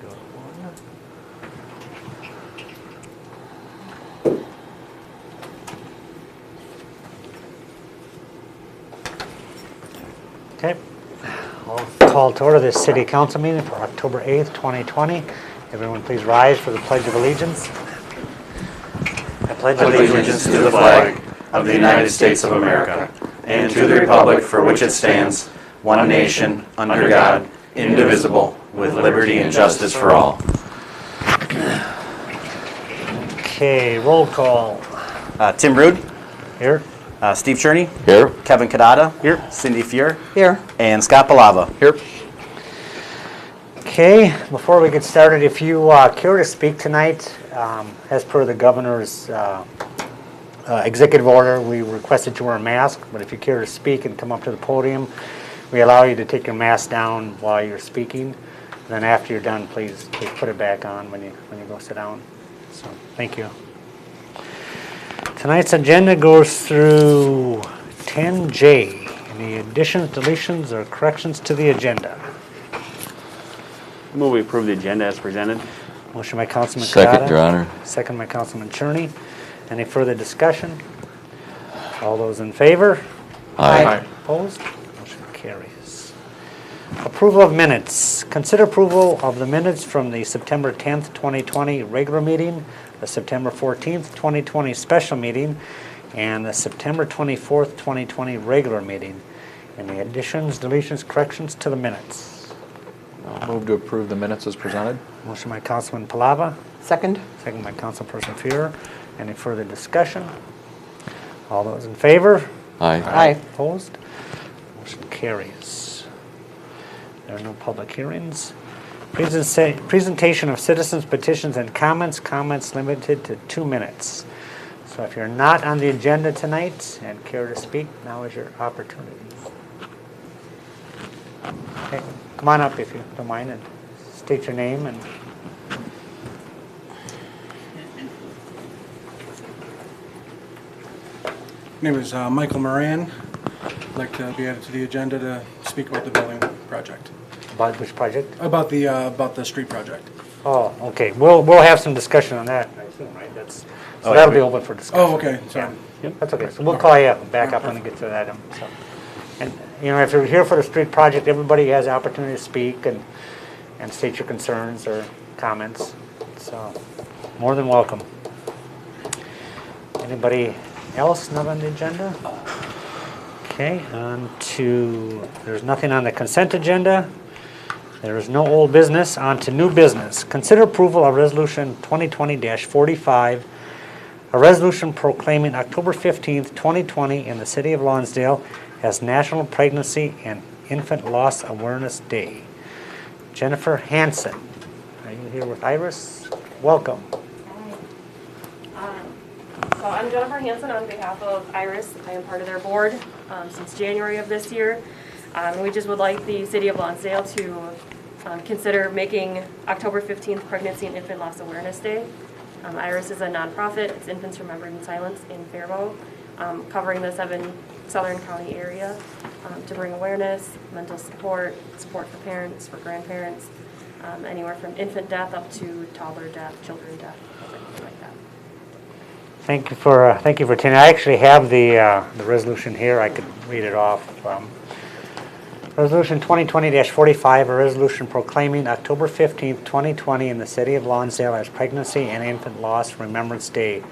Got one. Okay. I'll call to order this city council meeting for October 8th, 2020. Everyone please rise for the Pledge of Allegiance. I pledge allegiance to the flag of the United States of America and to the republic for which it stands, one nation, under God, indivisible, with liberty and justice for all. Okay, roll call. Tim Rude, Here. Steve Cherney, Here. Kevin Kadada, Here. Cindy Fier, Here. and Scott Palava. Here. Okay, before we get started, if you care to speak tonight, as per the governor's executive order, we request that you wear a mask, but if you care to speak and come up to the podium, we allow you to take your mask down while you're speaking. Then after you're done, please put it back on when you go sit down. So, thank you. Tonight's agenda goes through 10J. Any additions, deletions, or corrections to the agenda? Move we approve the agenda as presented. Motion by Councilman Second, Kadada. Your Honor. Second by Councilman Cherney. Any further discussion? All those in favor? Aye. Opposed? Motion carries. Approval of minutes. Consider approval of the minutes from the September 10th, 2020 regular meeting, the September 14th, 2020 special meeting, and the September 24th, 2020 regular meeting. Any additions, deletions, corrections to the minutes? I'll move to approve the minutes as presented. Motion by Councilman Palava. Second. Second by Councilperson Fier. Any further discussion? All those in favor? Aye. Aye. Opposed? Motion carries. There are no public hearings. Presentation of citizens' petitions and comments. Comments limited to 2 minutes. So if you're not on the agenda tonight and care to speak, now is your opportunity. Okay, come on up if you don't mind and state your name and. My name is Michael Moran. I'd like to be added to the agenda to speak about the building project. About which project? About the street project. Oh, okay. We'll have some discussion on that, I assume, right? That'll be open for discussion. Oh, okay, sorry. That's okay. So we'll call you back up when we get to that item. So, and if you're here for the street project, everybody has the opportunity to speak and state your concerns or comments. So more than welcome. Anybody else not on the agenda? Okay, there's nothing on the consent agenda. There is no old business. On to new business. Consider approval of Resolution 2020-45, a resolution proclaiming October 15th, 2020 in the city of Lonsdale as National Pregnancy and Infant Loss Awareness Day. Jennifer Hansen, are you here with Iris? Welcome. So I'm Jennifer Hansen on behalf of Iris. I am part of their board since January of this year. We just would like the City of Lonsdale to consider making October 15th Pregnancy and Infant Loss Awareness Day. Iris is a nonprofit. It's Infants Remembered in Silence in Faribault, covering the 7 Southern County area to bring awareness, mental support for parents, for grandparents, anywhere from infant death up to toddler death, children death, everything like that. Thank you for attending. I actually have the resolution here. I could read it off. Resolution 2020-45, a resolution proclaiming October 15th, 2020 in the city of Lonsdale as Pregnancy and Infant Loss Remembrance Day.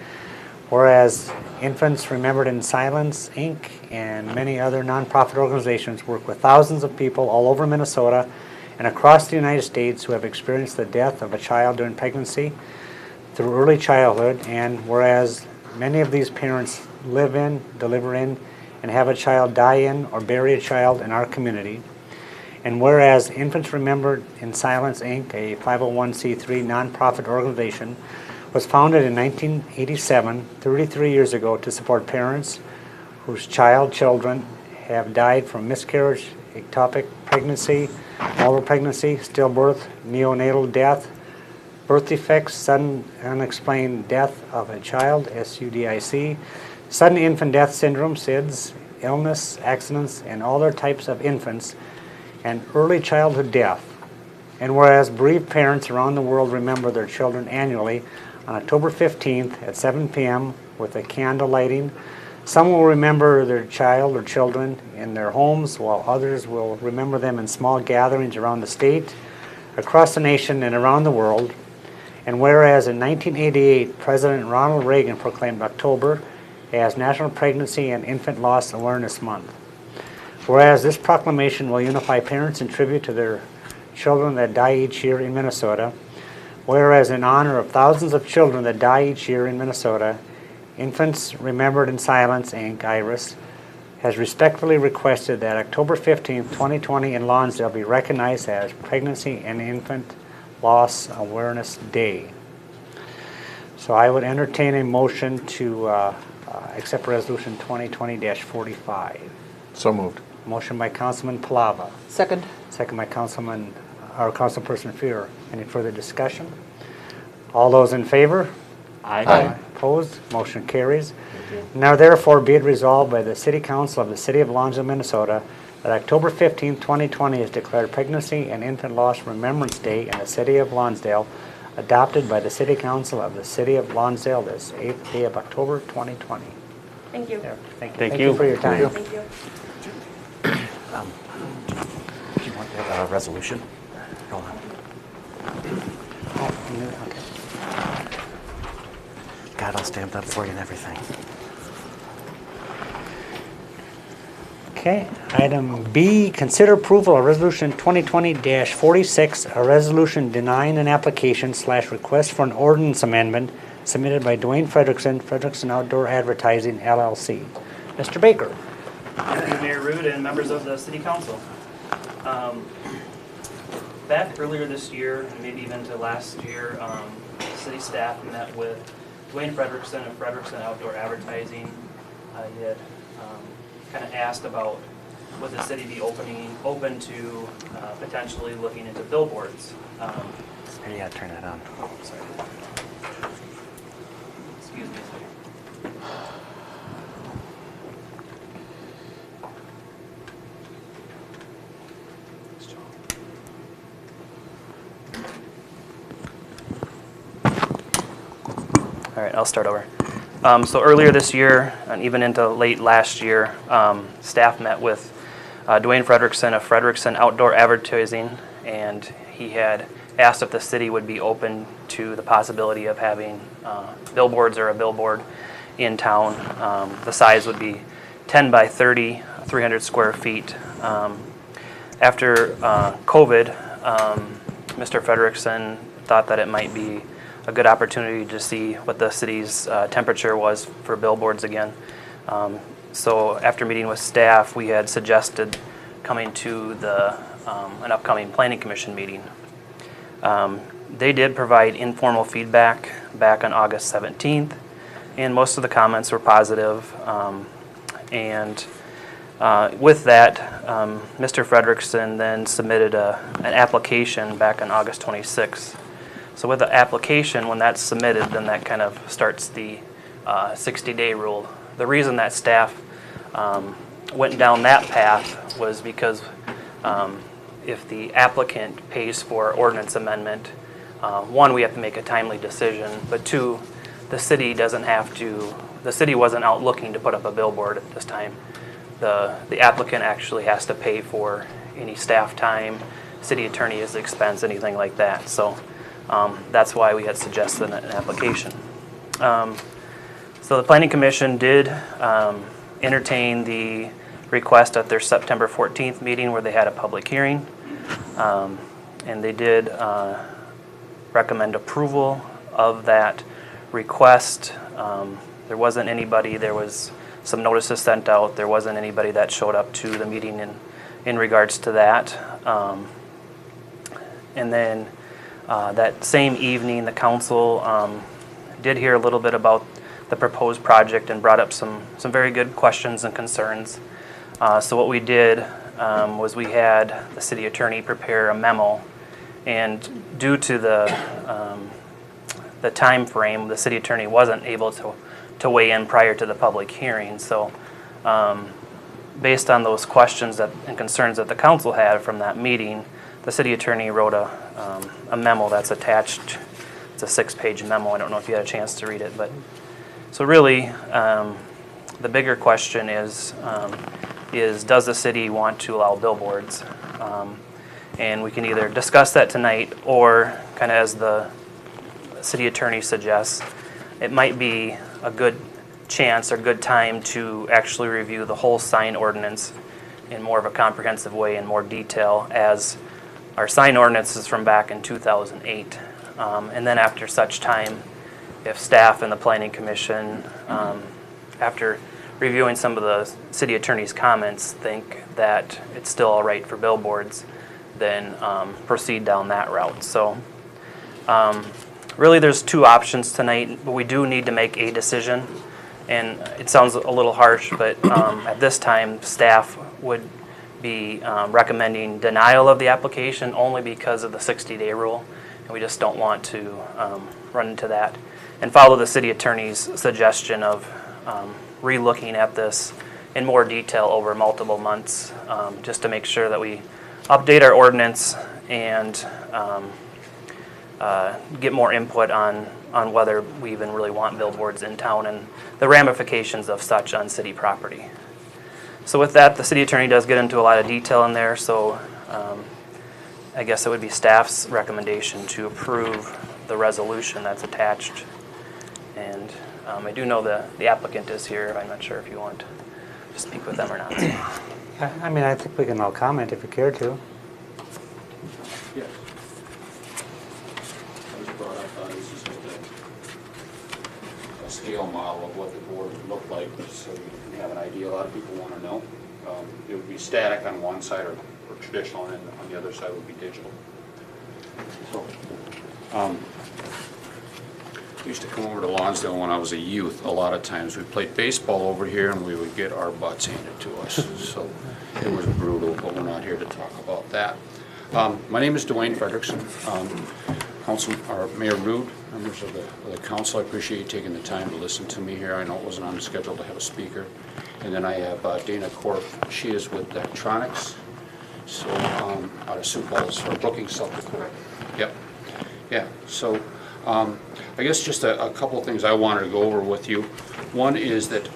Whereas Infants Remembered in Silence, Inc. and many other nonprofit organizations work with thousands of people all over Minnesota and across the United States who have experienced the death of a child during pregnancy through early childhood, and whereas many of these parents live in, deliver in, and have a child die in or bury a child in our community. And whereas Infants Remembered in Silence, Inc., a 501c3 nonprofit organization, was founded in 1987, 33 years ago, to support parents whose children have died from miscarriage, ectopic pregnancy, normal pregnancy, stillbirth, neonatal death, birth defects, sudden unexplained death of a child, SUDIC, sudden infant death syndrome, SIDS, illness, accidents, and all other types of infants, and early childhood death. And whereas bereaved parents around the world remember their children annually on October 15th at 7 p.m. with a candle lighting, some will remember their child or children in their homes, while others will remember them in small gatherings around the state, across the nation, and around the world. And whereas in 1988, President Ronald Reagan proclaimed October as National Pregnancy and Infant Loss Awareness Month. Whereas this proclamation will unify parents in tribute to their children that die each year in Minnesota. Whereas in honor of thousands of children that die each year in Minnesota, Infants Remembered in Silence, Inc., IRIS, has respectfully requested that October 15, 2020 in Lonsdale be recognized as Pregnancy and Infant Loss Awareness Day. So I would entertain a motion to accept Resolution 2020-45. So moved. Motion by Councilman Palava, Second. second by Councilperson Fuhr. Any further discussion? All those in favor? Aye. Opposed? Motion carries. Now therefore be it resolved by the City Council of the City of Lonsdale, Minnesota, that October 15, 2020 is declared Pregnancy and Infant Loss Remembrance Day in the City of Lonsdale, adopted by the City Council of the City of Lonsdale this 8th day of October 2020. Thank you. There. Thank you. Thank Thank you. you for your time. Thank you. Do you want a resolution? Hold on. Oh, okay. God, I'll stamp that for you and everything. Okay, item B, consider approval of Resolution 2020-46, a resolution denying an application / request for an ordinance amendment submitted by Dwayne Frederickson, Frederickson Outdoor Advertising, LLC. Mr. Baker. Thank you, Mayor Rude and members of the City Council. Back earlier this year, and maybe even to last year, city staff met with Dwayne Frederickson of Frederickson Outdoor Advertising. He had kind of asked about would the city be open to potentially looking into billboards. Here, you gotta turn that on. Oh, sorry. Excuse me. All right, I'll start over. So earlier this year, and even into late last year, staff met with Dwayne Frederickson of Frederickson Outdoor Advertising, and he had asked if the city would be open to the possibility of having billboards or a billboard in town. The size would be 10 by 30, 300 square feet. After COVID, Mr. Frederickson thought that it might be a good opportunity to see what the city's temperature was for billboards again. So after meeting with staff, we had suggested coming to an upcoming Planning Commission meeting. They did provide informal feedback back on August 17th, and most of the comments were positive. With that, Mr. Frederickson then submitted an application back on August 26th. So with the application, when that's submitted, then that kind of starts the 60-day rule. The reason that staff went down that path was because if the applicant pays for ordinance amendment, one, we have to make a timely decision, but two, the city doesn't have to, the city wasn't out looking to put up a billboard at this time. The applicant actually has to pay for any staff time, city attorney's expense, anything like that. So that's why we had suggested an application. So the Planning Commission did entertain the request at their September 14th meeting where they had a public hearing. And they did recommend approval of that request. There wasn't anybody, there was some notices sent out. There wasn't anybody that showed up to the meeting in regards to that. And then that same evening, the council did hear a little bit about the proposed project and brought up some very good questions and concerns. So what we did was we had the city attorney prepare a memo, and due to the time frame, the city attorney wasn't able to weigh in prior to the public hearing. So based on those questions and concerns that the council had from that meeting, the city attorney wrote a memo that's attached. It's a 6-page memo. I don't know if you had a chance to read it, but so really, the bigger question is does the city want to allow billboards? And we can either discuss that tonight, or kind of as the city attorney suggests, it might be a good chance or good time to actually review the whole sign ordinance in more of a comprehensive way, in more detail, as our sign ordinance is from back in 2008. And then after such time, if staff and the planning commission, after reviewing some of the city attorney's comments, think that it's still all right for billboards, then proceed down that route. So really there's two options tonight, but we do need to make a decision. And it sounds a little harsh, but at this time, staff would be recommending denial of the application only because of the 60-day rule. And we just don't want to run into that. And follow the city attorney's suggestion of re-looking at this in more detail over multiple months, just to make sure that we update our ordinance and get more input on whether we even really want billboards in town and the ramifications of such on city property. So with that, the city attorney does get into a lot of detail in there, so I guess it would be staff's recommendation to approve the resolution that's attached. And I do know the applicant is here. I'm not sure if you want to speak with them or not. I mean, I think we can all comment if you care to. Yes. I was brought up, this is just a scale model of what the board would look like, so you can have an idea. A lot of people want to know. It would be static on one side or traditional, and on the other side would be digital. So, I used to come over to Lonsdale when I was a youth. A lot of times we played baseball over here and we would get our butts handed to us. So it was brutal, but we're not here to talk about that. My name is Dwayne Frederickson. Mayor Rude, members of the council, I appreciate you taking the time to listen to me here. I know it wasn't on the schedule to have a speaker. And then I have Dana Korf. She is with Electronics, so out of Sioux Falls, or Brookings, South Dakota. Yep. Yeah. So I guess just a couple of things I wanted to go over with you. One is that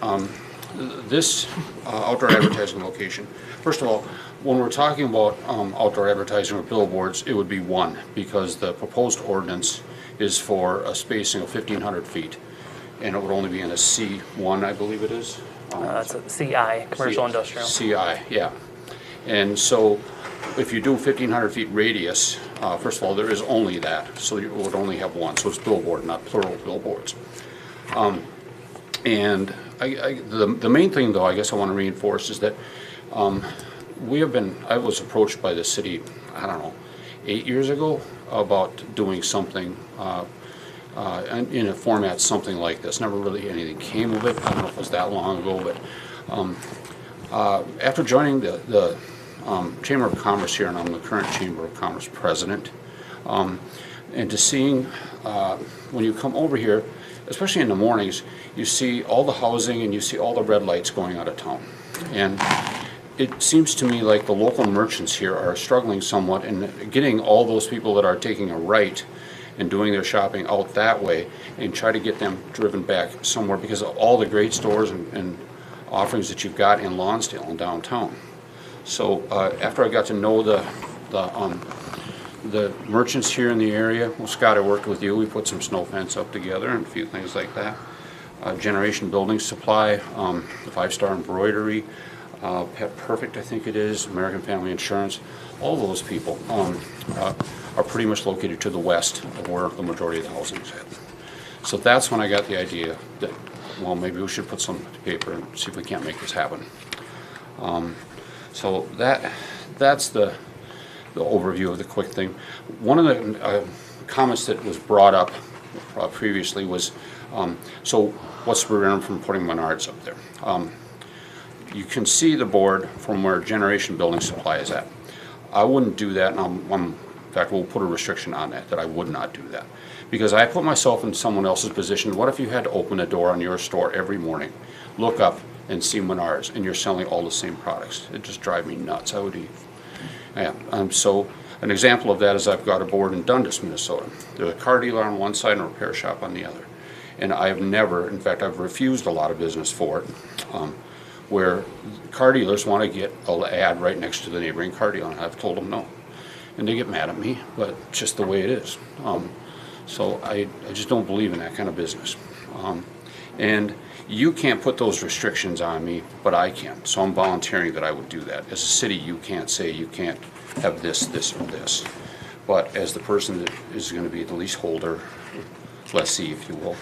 this outdoor advertising location, first of all, when we're talking about outdoor advertising or billboards, it would be one, because the proposed ordinance is for a spacing of 1,500 feet, and it would only be in a C1, I believe it is. That's a CI, commercial industrial. CI, yeah. And so if you do 1,500 feet radius, first of all, there is only that, so you would only have one, so it's billboard, not plural billboards. And the main thing, though, I guess I want to reinforce is that I was approached by the city, I don't know, 8 years ago about doing something in a format something like this. Never really anything came of it. I don't know if it was that long ago, but after joining the Chamber of Commerce here, and I'm the current Chamber of Commerce president, and to seeing when you come over here, especially in the mornings, you see all the housing and you see all the red lights going out of town. And it seems to me like the local merchants here are struggling somewhat in getting all those people that are taking a right and doing their shopping out that way and try to get them driven back somewhere because of all the great stores and offerings that you've got in Lonsdale and downtown. So after I got to know the merchants here in the area, well, Scott, I worked with you. We put some snow fence up together and a few things like that. Generation Building Supply, the 5-Star Embroidery, Pet Perfect, I think it is, American Family Insurance. All those people are pretty much located to the west of where the majority of the housing is at. So that's when I got the idea that, well, maybe we should put something to paper and see if we can't make this happen. So that's the overview of the quick thing. One of the comments that was brought up previously was, so what's to prevent them from putting Menards up there? You can see the board from where Generation Building Supply is at. I wouldn't do that, and in fact, we'll put a restriction on that I would not do that. Because I put myself in someone else's position. What if you had to open a door on your store every morning, look up and see Menards, and you're selling all the same products? It'd just drive me nuts. I would be, yeah. So An example of that is I've got a board in Dundas, Minnesota. There's a car dealer on one side and a repair shop on the other. And I've never, in fact, I've refused a lot of business for it, where car dealers want to get an ad right next to the neighboring car dealer, and I've told them no. And they get mad at me, but it's just the way it is. So I just don't believe in that kind of business. And you can't put those restrictions on me, but I can. So I'm volunteering that I would do that. As a city, you can't say you can't have this, this, or this. But as the person that is going to be the leaseholder, lessee, if you will,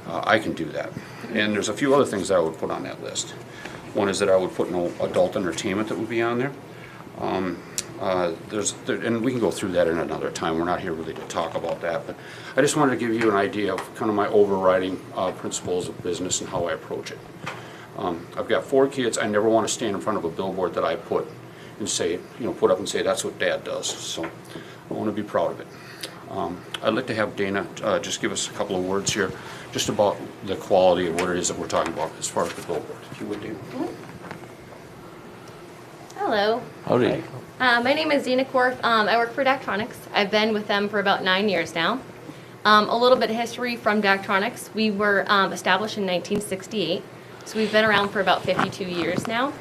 I can do that. And there's a few other things that I would put on that list. One is that I would put no adult entertainment that would be on there. And we can go through that in another time. We're not here really to talk about that, but I just wanted to give you an idea of kind of my overriding principles of business and how I approach it. I've got 4 kids. I never want to stand in front of a billboard that I put and say, put up and say that's what Dad does. So I want to be proud of it. I'd like to have Dana just give us a couple of words here, just about the quality of what it is that we're talking about as far as the billboard. If you would, Dana. Hello. Howdy. My name is Dina Korf. I work for Daktronics. I've been with them for about 9 years now. A little bit of history from Daktronics. We were established in 1968, so we've been around for about 52 years now.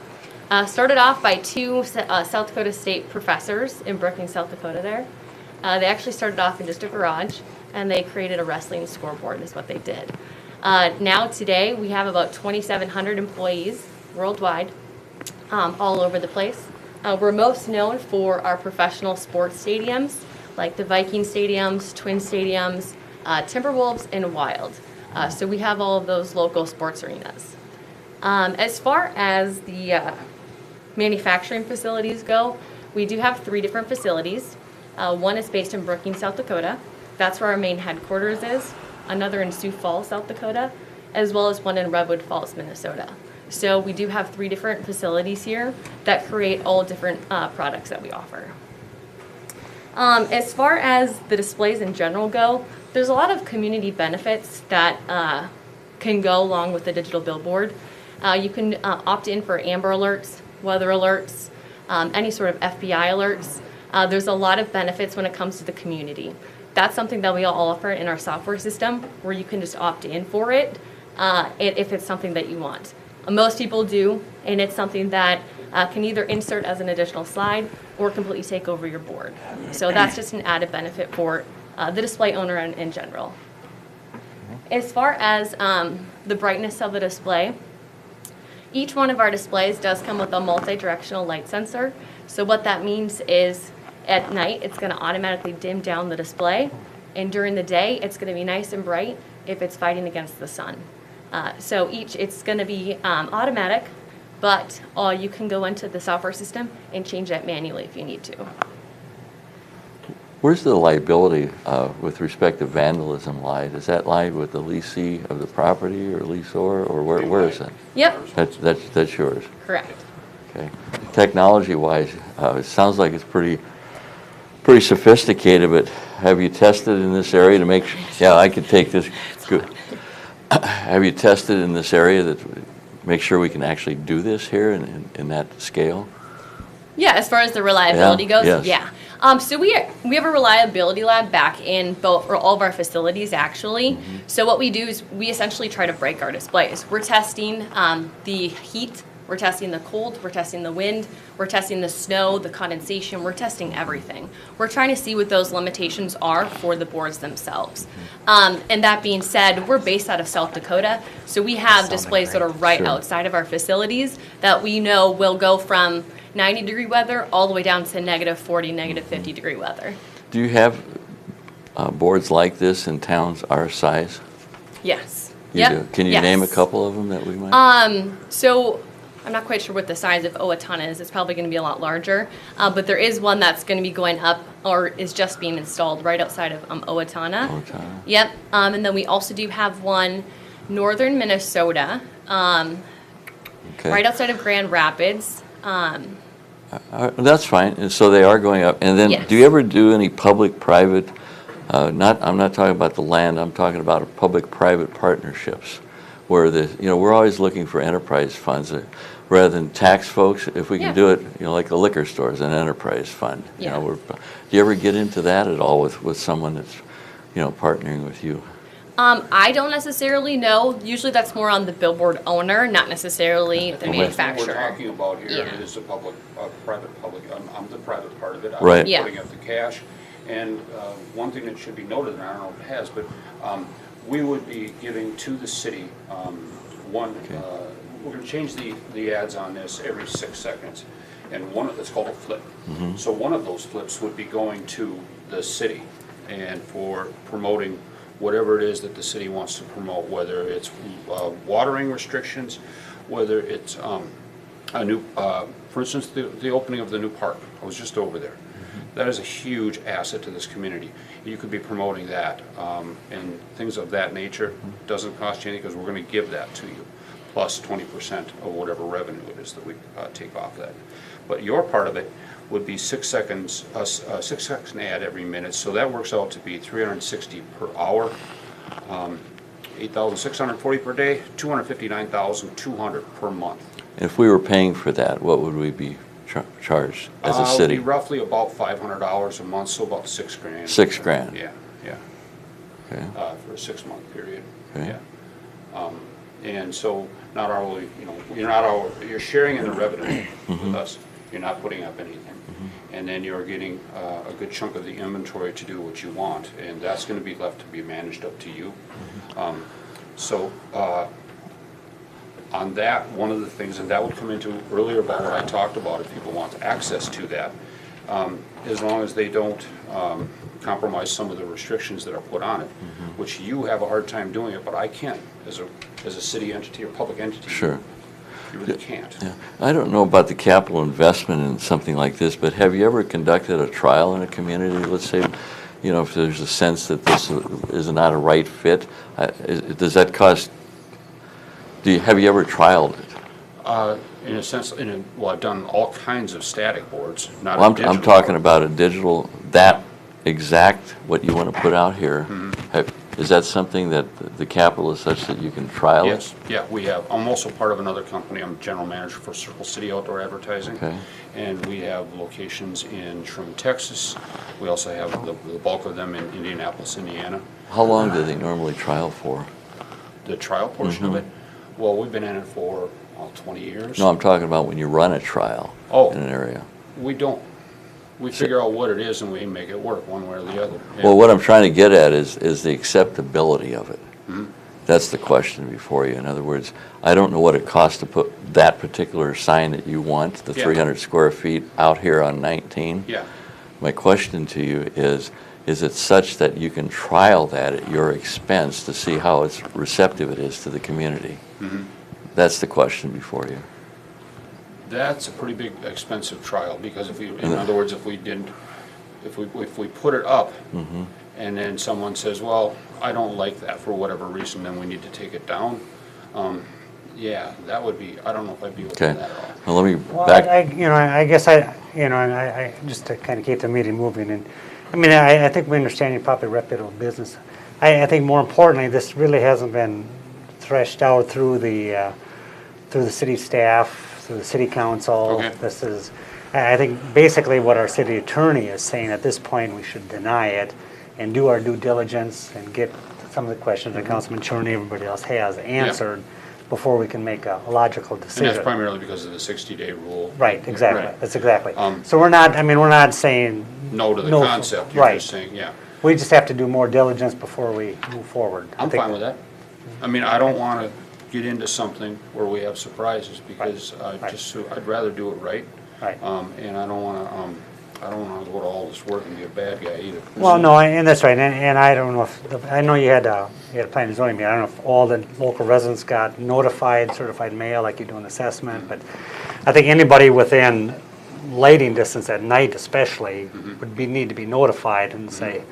Started off by 2 South Dakota State professors in Brookings, South Dakota there. They actually started off in just a garage, and they created a wrestling scoreboard is what they did. Now today we have about 2,700 employees worldwide, all over the place. We're most known for our professional sports stadiums, like the Viking stadiums, Twin stadiums, Timberwolves, and Wild. So we have all of those local sports arenas. As far as the manufacturing facilities go, we do have 3 different facilities. One is based in Brookings, South Dakota. That's where our main headquarters is. Another in Sioux Falls, South Dakota, as well as one in Redwood Falls, Minnesota. So we do have 3 different facilities here that create all different products that we offer. As far as the displays in general go, there's a lot of community benefits that can go along with the digital billboard. You can opt in for Amber Alerts, weather alerts, any sort of FBI alerts. There's a lot of benefits when it comes to the community. That's something that we all offer in our software system, where you can just opt in for it if it's something that you want. Most people do, and it's something that can either insert as an additional slide or completely take over your board. So that's just an added benefit for the display owner in general. As far as the brightness of the display, each one of our displays does come with a multi-directional light sensor. So what that means is at night it's going to automatically dim down the display, and during the day it's going to be nice and bright if it's fighting against the sun. So it's going to be automatic, but you can go into the software system and change that manually if you need to. Where's the liability with respect to vandalism lie? Does that lie with the leasee of the property or leaseor, or where is it? Yep, That's yours. correct. Okay. Technology-wise, it sounds like it's pretty sophisticated, but have you tested in this area to make sure? Yeah, I could take this. Good. Have you tested in this area that make sure we can actually do this here in that scale? Yeah, as far as the reliability goes, Yes. yeah. So we have a reliability lab back in all of our facilities, actually. Mm-hmm. So what we do is we essentially try to break our displays. We're testing the heat, we're testing the cold, we're testing the wind, we're testing the snow, the condensation, we're testing everything. We're trying to see what those limitations are for the boards themselves. And that being said, we're based out of South Dakota, so we have displays that are right Sure. outside of our facilities that we know will go from 90-degree weather all the way down to -40, -50-degree weather. Do you have boards like this in towns our size? Yes. You Yep. do? Can you Yes. name a couple of them that we might? So I'm not quite sure what the size of Owatonna is. It's probably going to be a lot larger. But there is one that's going to be going up or is just being installed right outside of Owatonna. Owatonna. Yep. And then we also do have one northern Minnesota, Okay. right outside of Grand Rapids. That's fine. And so they are going up. And then, Yes. do you ever do any public-private? I'm not talking about the land. I'm talking about public-private partnerships, where we're always looking for enterprise funds. rather than tax folks, if we can Yeah. do it, like the liquor stores, an enterprise fund. Yeah. Do you ever get into that at all with someone that's, partnering with you? I don't necessarily know. Usually that's more on the billboard owner, not necessarily the And What manufacturer. we're talking about here Yeah. is a private public. I'm the private part of it. Right. I'm Yeah. putting up the cash. And one thing that should be noted, and I don't know if it has, but we would be giving to the city we're going to change the ads on this every 6 seconds. And it's called a flip. So one of those flips would be going to the city and for promoting whatever it is that the city wants to promote, whether it's watering restrictions, whether it's a new, for instance, the opening of the new park. I was just over there. That is a huge asset to this community. You could be promoting that, and things of that nature. Doesn't cost you anything because we're going to give that to you, plus 20% of whatever revenue it is that we take off that. But your part of it would be 6 seconds, a 6-second ad every minute, so that works out to be 360 per hour, 8,640 per day, 259,200 per month. If we were paying for that, what would we be charged as a It would city? be roughly about $500 a month, so about $6,000. $6,000. Yeah, Okay. for a 6-month period. Okay. Yeah. And so not only, you're sharing in the revenue with us. You're not putting up anything. And then you're getting a good chunk of the inventory to do what you want, and that's going to be left to be managed up to you. On that, one of the things, and that would come into earlier about what I talked about, if people want access to that, as long as they don't compromise some of the restrictions that are put on it, which you have a hard time doing it, but I can as a city entity or public entity. Sure. You really can't. Yeah. I don't know about the capital investment in something like this, but have you ever conducted a trial in a community? Let's say, if there's a sense that this is not a right fit, does that cost? Have you ever trialed it? In a sense, well, I've done all kinds of static boards, not Well, a digital I'm talking board. about a digital, that exact, what you want to put out here. Is that something that the capital is such that you can trial it? Yes, yeah, we have. I'm also part of another company. I'm general manager for Circle City Outdoor Advertising. Okay. And we have locations in Trim, Texas. We also have the bulk of them in Indianapolis, Indiana. How long do they normally trial for? The trial portion of it, well, we've been in it for 20 years. No, I'm talking about when you run a trial Oh. in an area. We don't. We figure out what it is and we make it work one way or the other. Well, what I'm trying to get at is the acceptability of it. That's the question before you. In other words, I don't know what it costs to put that particular sign that you want, the Yeah. 300 square feet, out here on 19. Yeah. My question to you is it such that you can trial that at your expense to see how receptive it is to the community? That's the question before you. That's a pretty big expensive trial, because in other words, if we put it up and then someone says, well, I don't like that for whatever reason, then we need to take it down. Yeah, that would be, I don't know if I'd be able to do Okay. that at all. Well, let me Well, back. I guess I just to kind of keep the meeting moving, and I think we understand you're probably a reputable business. I think more importantly, this really hasn't been threshed out through the city staff, through the city council. Okay. This is, I think basically what our city attorney is saying at this point, we should deny it and do our due diligence and get some of the questions that Councilman Cherney, everybody else has answered before we can make a logical And decision. that's primarily because of the 60-day rule. Right, exactly. Right. That's exactly. Um, So we're not saying. No to the no, concept, you're right. just saying, yeah. We just have to do more diligence before we move forward. I I'm think fine with that. I don't want to get into something where we have surprises, because I'd rather do it right. Right. And I don't want to go to all this work and be a bad guy either. Well, no, and that's right, and I don't know if, I know you had a planning and zoning meeting, I don't know if all the local residents got notified, certified mail, like you do an assessment, but I think anybody within lighting distance at night especially would need to be notified and say,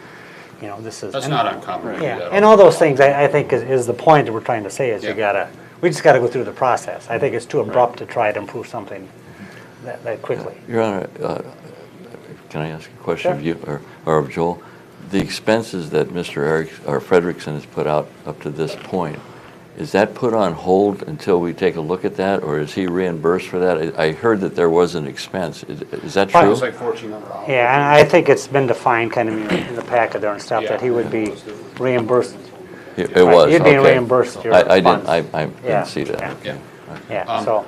this is. That's and- not uncommon to do Yeah, that. and all those things, I think is the point that we're trying to say, is Yeah. we just gotta go through the process. I think it's too abrupt to try to improve something that quickly. Your Honor, can I ask a question of you or of Joel? The expenses that Mr. Frederickson has put out up to this point, is that put on hold until we take a look at that, or is he reimbursed for that? I heard that there was an expense. Is that It true? was like $1,400. Yeah, and I think it's been defined kind of in the packet there and stuff that he would be reimbursed. It was, You'd be okay. reimbursed your I funds. I Yeah, didn't see that. yeah. Okay. Yeah, so,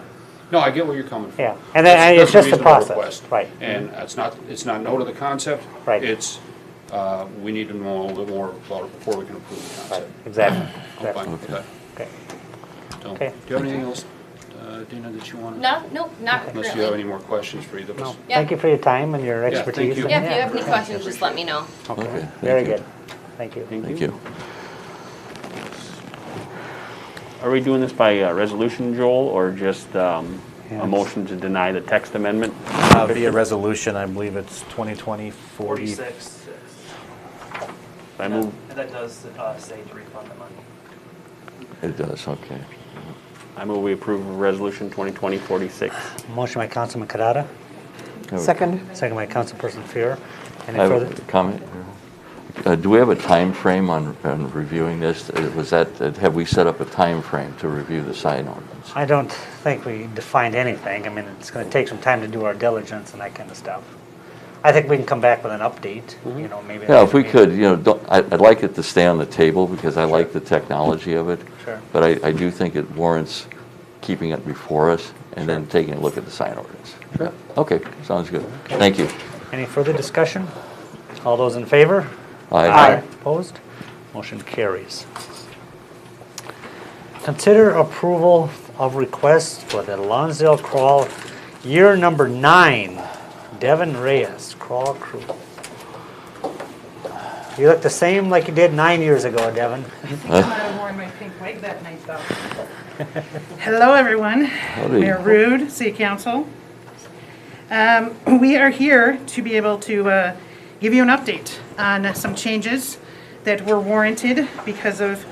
No, I get where you're coming from. yeah. And then That's it's just a reasonable process, request. right. And it's not no to the concept. Right. It's, we need to know a little bit more about it before we can approve the Right, concept. exactly. I'm fine with that. Okay. So, Okay. do you have anything else, Dina, that you want? No, nope, not Unless you have currently. any more questions for either of us? No, Yeah. thank you for your time and your thank expertise. you. Yeah, if you have any questions, just let me know. Okay, Okay, thank very you. good. Thank you. Thank you. Are we doing this by resolution, Joel, or just a motion to deny the text amendment? Via resolution, I believe it's 2020-40. 46. I move, And that does say to refund the money. It does, okay. I move we approve resolution 2020-46. Motion by Councilman Kadada, Second. second by Councilperson Fear. Any I have further? a comment. Do we have a time frame on reviewing this? Was that, have we set up a time frame to review the sign ordinance? I don't think we defined anything. I mean, it's going to take some time to do our diligence and that kind of stuff. I think we can come back with an update, you know, maybe. Yeah, if we could, you know, I'd like it to stay on the table because I like the technology of it. Sure. But I do think it warrants keeping it before us and then taking a look at the sign ordinance. Sure. Okay, sounds good. Thank you. Any further discussion? All those in favor? Aye. Opposed? Motion carries. Consider approval of request for the Lonsdale Crawl year number 9. Devin Reyes, Crawl Crew. You look the same like you did 9 years ago, Devin. I think I might have worn my pink wig that night, though. Hello, everyone. Howdy. Mayor Rude, City Council. We are here to be able to give you an update on some changes that were warranted because of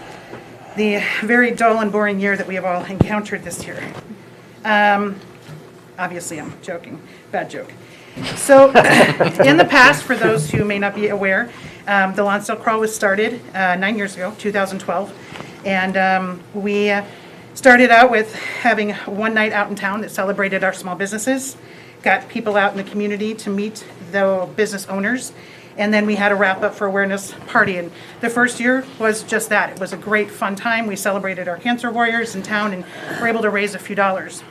the very dull and boring year that we have all encountered this year. Obviously, I'm joking. Bad joke. So, in the past, for those who may not be aware, the Lonsdale Crawl was started 9 years ago, 2012. And we started out with having one night out in town that celebrated our small businesses, got people out in the community to meet the business owners, and then we had a wrap-up for awareness party. And the first year was just that. It was a great, fun time. We celebrated our cancer warriors in town and were able to raise a few dollars.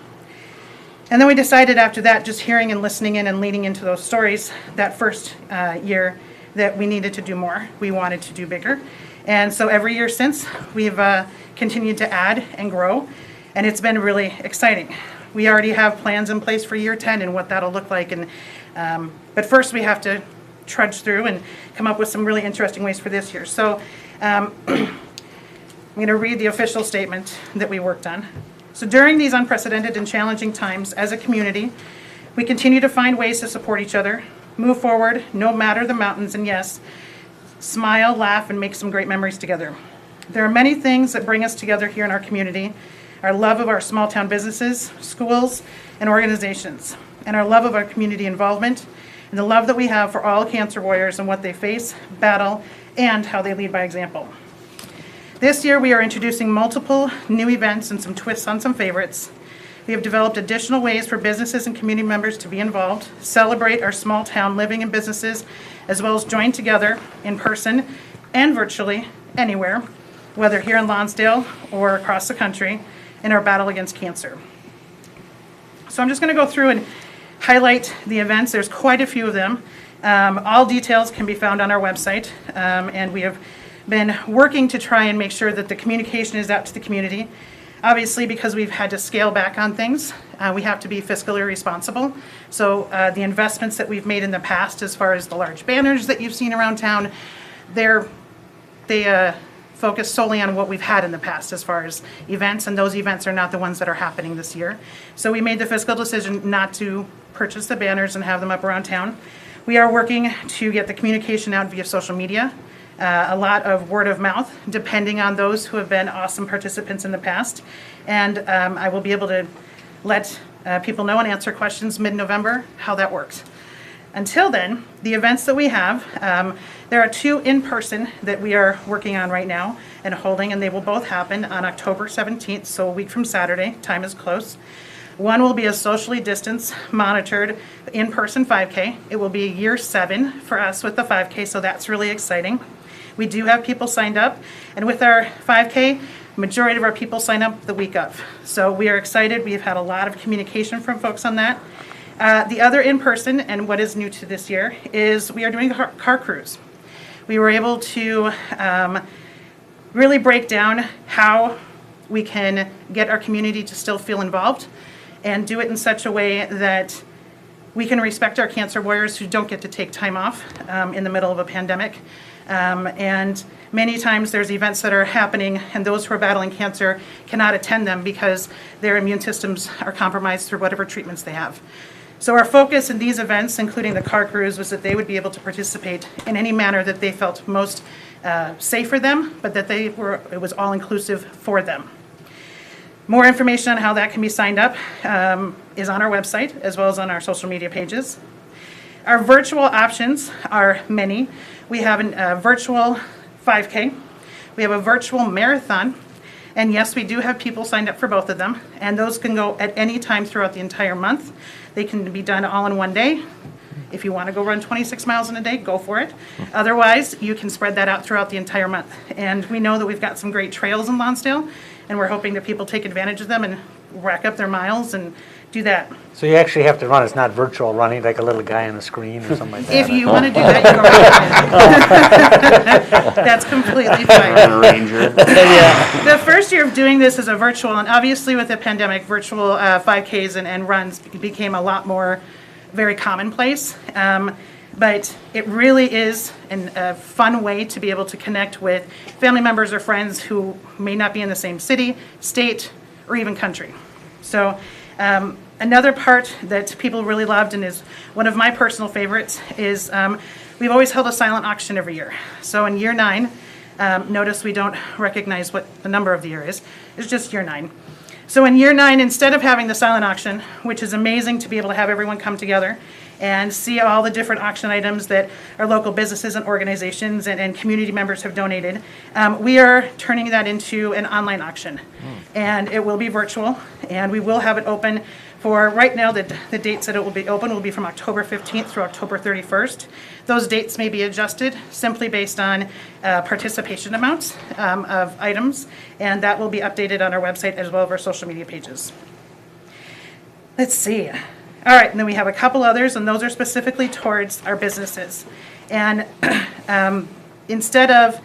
And then we decided after that, just hearing and listening in and leading into those stories, that first year, that we needed to do more. We wanted to do bigger. And so every year since, we've continued to add and grow, and it's been really exciting. We already have plans in place for year 10 and what that'll look like. And but first, we have to trudge through and come up with some really interesting ways for this year. So I'm going to read the official statement that we worked on. So during these unprecedented and challenging times as a community, we continue to find ways to support each other, move forward, no matter the mountains, and yes, smile, laugh, and make some great memories together. There are many things that bring us together here in our community: our love of our small town businesses, schools, and organizations, and our love of our community involvement, and the love that we have for all cancer warriors and what they face, battle, and how they lead by example. This year, we are introducing multiple new events and some twists on some favorites. We have developed additional ways for businesses and community members to be involved, celebrate our small town living and businesses, as well as join together in person and virtually anywhere, whether here in Lonsdale or across the country, in our battle against cancer. So I'm just going to go through and highlight the events. There's quite a few of them. All details can be found on our website, and we have been working to try and make sure that the communication is out to the community. Obviously, because we've had to scale back on things, we have to be fiscally responsible. So the investments that we've made in the past, as far as the large banners that you've seen around town, they focus solely on what we've had in the past as far as events, and those events are not the ones that are happening this year. So we made the fiscal decision not to purchase the banners and have them up around town. We are working to get the communication out via social media. A lot of word of mouth, depending on those who have been awesome participants in the past. And I will be able to let people know and answer questions mid-November how that works. Until then, the events that we have, there are 2 in-person that we are working on right now and holding, and they will both happen on October 17th, so a week from Saturday. Time is close. One will be a socially distanced, monitored, in-person 5K. It will be year 7 for us with the 5K, so that's really exciting. We do have people signed up, and with our 5K, majority of our people sign up the week of. So we are excited. We've had a lot of communication from folks on that. The other in-person, and what is new to this year, is we are doing a car cruise. We were able to really break down how we can get our community to still feel involved and do it in such a way that we can respect our cancer warriors who don't get to take time off in the middle of a pandemic. And many times there's events that are happening and those who are battling cancer cannot attend them because their immune systems are compromised through whatever treatments they have. So our focus in these events, including the car cruise, was that they would be able to participate in any manner that they felt most safe for them, but that it was all inclusive for them. More information on how that can be signed up is on our website as well as on our social media pages. Our virtual options are many. We have a virtual 5K. We have a virtual marathon. And yes, we do have people signed up for both of them. And those can go at any time throughout the entire month. They can be done all in one day. If you want to go run 26 miles in a day, go for it. Otherwise, you can spread that out throughout the entire month. And we know that we've got some great trails in Lonsdale, and we're hoping that people take advantage of them and rack up their miles and do that. So you actually have to run, it's not virtual running like a little guy on the screen or something like that? If you want to do that, you go right ahead. That's completely fine. Ranger. The first year of doing this as a virtual, and obviously with the pandemic, virtual 5Ks and runs became a lot more very commonplace. But it really is a fun way to be able to connect with family members or friends who may not be in the same city, state, or even country. So another part that people really loved and is one of my personal favorites is we've always held a silent auction every year. So in year 9, notice we don't recognize what the number of the year is. It's just year 9. So in year 9, instead of having the silent auction, which is amazing to be able to have everyone come together and see all the different auction items that our local businesses and organizations and community members have donated, we are turning that into an online auction. And it will be virtual, and we will have it open for, right now, the dates that it will be open will be from October 15th through October 31st. Those dates may be adjusted simply based on participation amounts of items, and that will be updated on our website as well as our social media pages. Let's see. All right, and then we have a couple others, and those are specifically towards our businesses. And instead of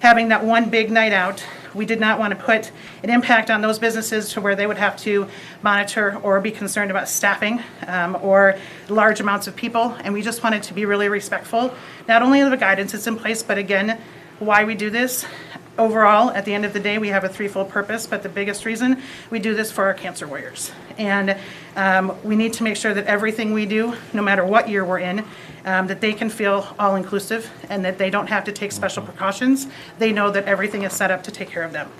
having that one big night out, we did not want to put an impact on those businesses to where they would have to monitor or be concerned about staffing or large amounts of people. And we just wanted to be really respectful, not only of the guidance that's in place, but again, why we do this. Overall, at the end of the day, we have a threefold purpose, but the biggest reason we do this for our cancer warriors. And we need to make sure that everything we do, no matter what year we're in, that they can feel all-inclusive and that they don't have to take special precautions. They know that everything is set up to take care of them.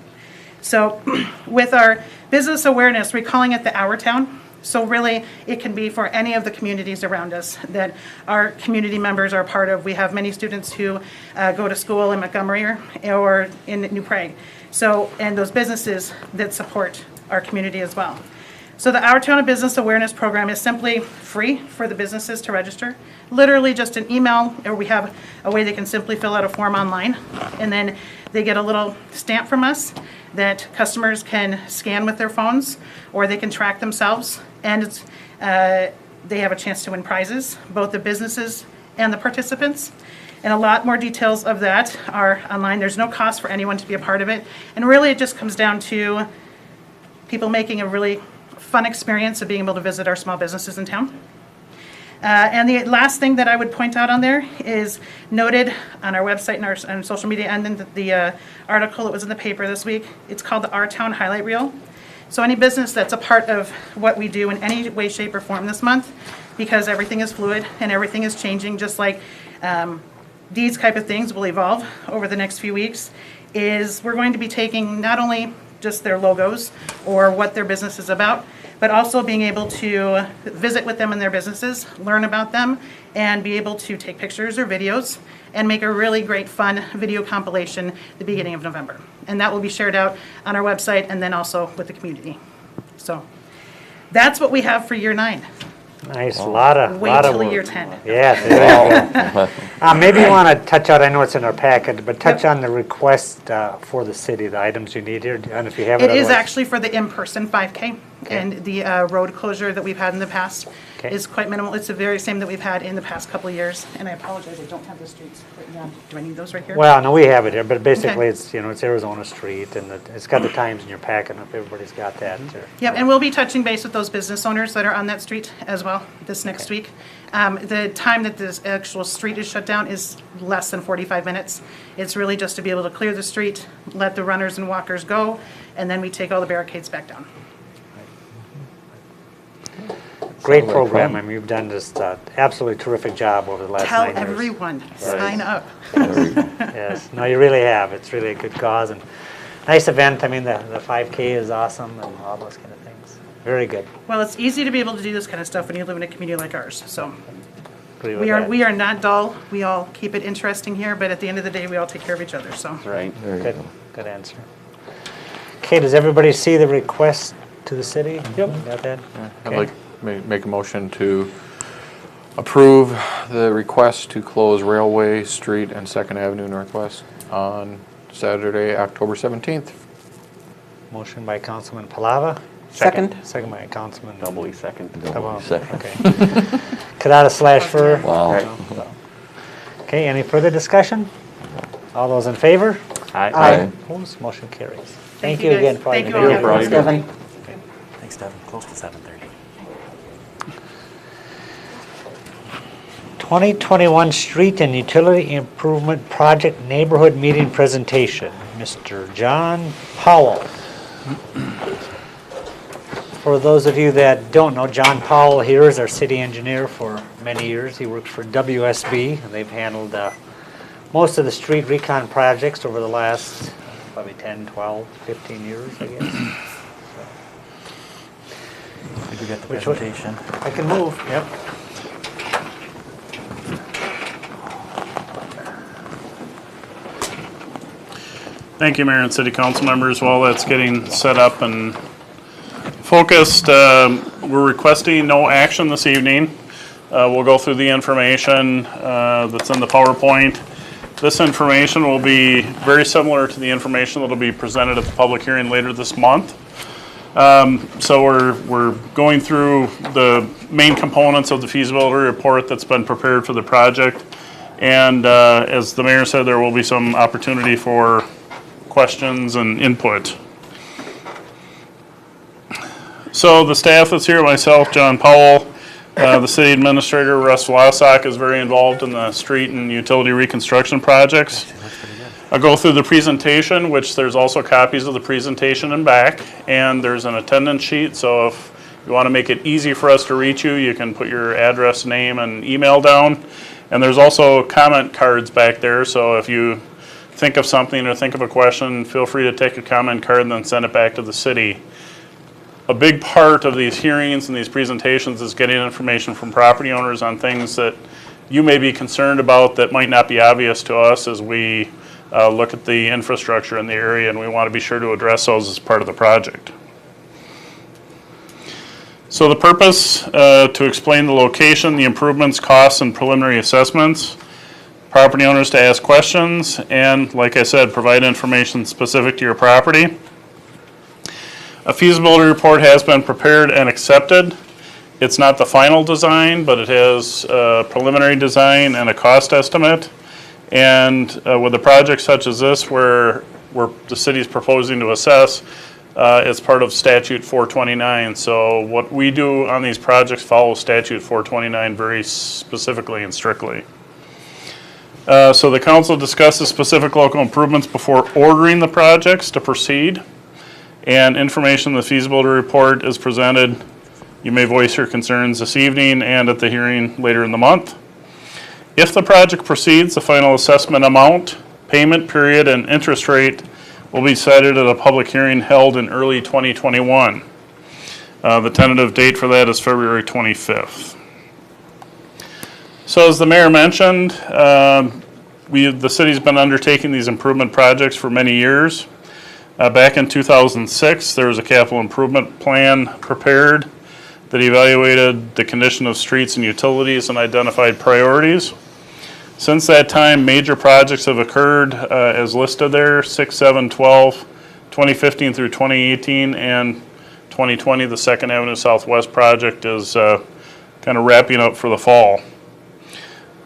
So with our business awareness, we're calling it the Our Town. So really, it can be for any of the communities around us that our community members are part of. We have many students who go to school in Montgomery or in New Prague. So, and those businesses that support our community as well. So the Our Town of Business Awareness Program is simply free for the businesses to register. Literally just an email, or we have a way they can simply fill out a form online, and then they get a little stamp from us that customers can scan with their phones, or they can track themselves, and they have a chance to win prizes, both the businesses and the participants. And a lot more details of that are online. There's no cost for anyone to be a part of it. And really it just comes down to people making a really fun experience of being able to visit our small businesses in town. And the last thing that I would point out on there is noted on our website and our social media, and then the article that was in the paper this week. It's called the Our Town Highlight Reel. So any business that's a part of what we do in any way, shape, or form this month, because everything is fluid and everything is changing, just like these type of things will evolve over the next few weeks, is we're going to be taking not only just their logos or what their business is about, but also being able to visit with them in their businesses, learn about them, and be able to take pictures or videos and make a really great fun video compilation at the beginning of November. And that will be shared out on our website and then also with the community. So that's what we have for year 9. Nice, a lot of Wait lot of till work. year 10. Yeah, there you go. Maybe you want to touch out, I know it's in our packet, but touch on the request for the city, the items you need here, and if you have it. It is otherwise- actually for the in-person 5K, and the road closure that we've had in the past Okay. is quite minimal. It's the very same that we've had in the past couple of years, and I apologize, I don't have the streets written down. Do I need those right here? Well, no, we have it here, but basically Okay. it's, it's Arizona Street, and it's got the times in your packet, if everybody's got that. Yep, and we'll be touching base with those business owners that are on that street as well this next week. The time that this actual street is shut down is less than 45 minutes. It's really just to be able to clear the street, let the runners and walkers go, and then we take all the barricades back down. Great Sounds like program, fun. I mean, you've done just absolutely terrific job over the last 9 Tell years. everyone, sign up. Yes, no, you really have, it's really a good cause, and nice event, I mean, the 5K is awesome, and all those kind of things. Very good. Well, it's easy to be able to do this kind of stuff when you live in a community like ours, so. Agree with We are, that. we are not dull. We all keep it interesting here, but at the end of the day, we all take care of each other, so. Right. There you Good, go. good answer. Okay, does everybody see the request to the city? Yep. Got that? I'd Okay. like make a motion to approve the request to close Railway Street and 2nd Avenue Northwest on Saturday, October 17th. Motion by Councilman Palava. Second. Second by Councilman. Doubly second. Palava. Second. Okay. Kadada/Fur. Wow. Okay, any further discussion? All those in favor? Aye. Opposed? Motion carries. Thank Thank you you guys. again for all Thank you you do. all. Here for all you do. Thanks, Devin. Close to 7:30. 2021 Street and Utility Improvement Project Neighborhood Meeting Presentation. Mr. John Powell. For those of you that don't know, John Powell here is our city engineer for many years. He works for WSB, and they've handled most of the street recon projects over the last probably 10, 12, 15 years, I guess. Did you get the Which one? presentation? I can move, yep. Thank you, Mayor and City Council members. While that's getting set up and focused, we're requesting no action this evening. We'll go through the information that's in the PowerPoint. This information will be very similar to the information that will be presented at the public hearing later this month. So we're going through the main components of the feasibility report that's been prepared for the project. And as the mayor said, there will be some opportunity for questions and input. So the staff that's here, myself, John Powell, the city administrator, Russ Vlasak, is very involved in the street and utility reconstruction projects. I'll go through the presentation, which there's also copies of the presentation in back, and there's an attendance sheet, so if you want to make it easy for us to reach you, you can put your address, name, and email down. And there's also comment cards back there, so if you think of something or think of a question, feel free to take a comment card and then send it back to the city. A big part of these hearings and these presentations is getting information from property owners on things that you may be concerned about that might not be obvious to us as we look at the infrastructure in the area, and we want to be sure to address those as part of the project. So the purpose, to explain the location, the improvements, costs, and preliminary assessments, property owners to ask questions, and like I said, provide information specific to your property. A feasibility report has been prepared and accepted. It's not the final design, but it has a preliminary design and a cost estimate. And with a project such as this, where the city is proposing to assess, it's part of Statute 429. So what we do on these projects follows Statute 429 very specifically and strictly. So the council discusses specific local improvements before ordering the projects to proceed. And information in the feasibility report is presented. You may voice your concerns this evening and at the hearing later in the month. If the project proceeds, the final assessment amount, payment period, and interest rate will be decided at a public hearing held in early 2021. The tentative date for that is February 25th. So as the mayor mentioned, the city's been undertaking these improvement projects for many years. Back in 2006, there was a capital improvement plan prepared that evaluated the condition of streets and utilities and identified priorities. Since that time, major projects have occurred as listed there, 6, 7, 12, 2015 through 2018, and 2020, the 2nd Avenue Southwest project is kind of wrapping up for the fall.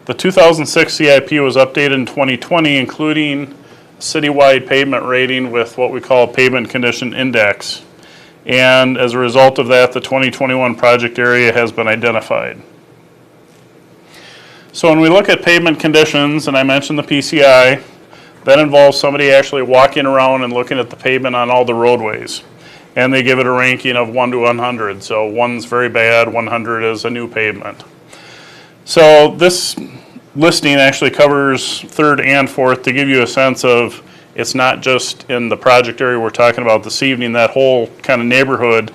The 2006 CIP was updated in 2020, including citywide pavement rating with what we call a pavement condition index. And as a result of that, the 2021 project area has been identified. So when we look at pavement conditions, and I mentioned the PCI, that involves somebody actually walking around and looking at the pavement on all the roadways. And they give it a ranking of 1 to 100. So 1's very bad, 100 is a new pavement. So this listing actually covers 3rd and 4th to give you a sense of it's not just in the project area we're talking about this evening. That whole kind of neighborhood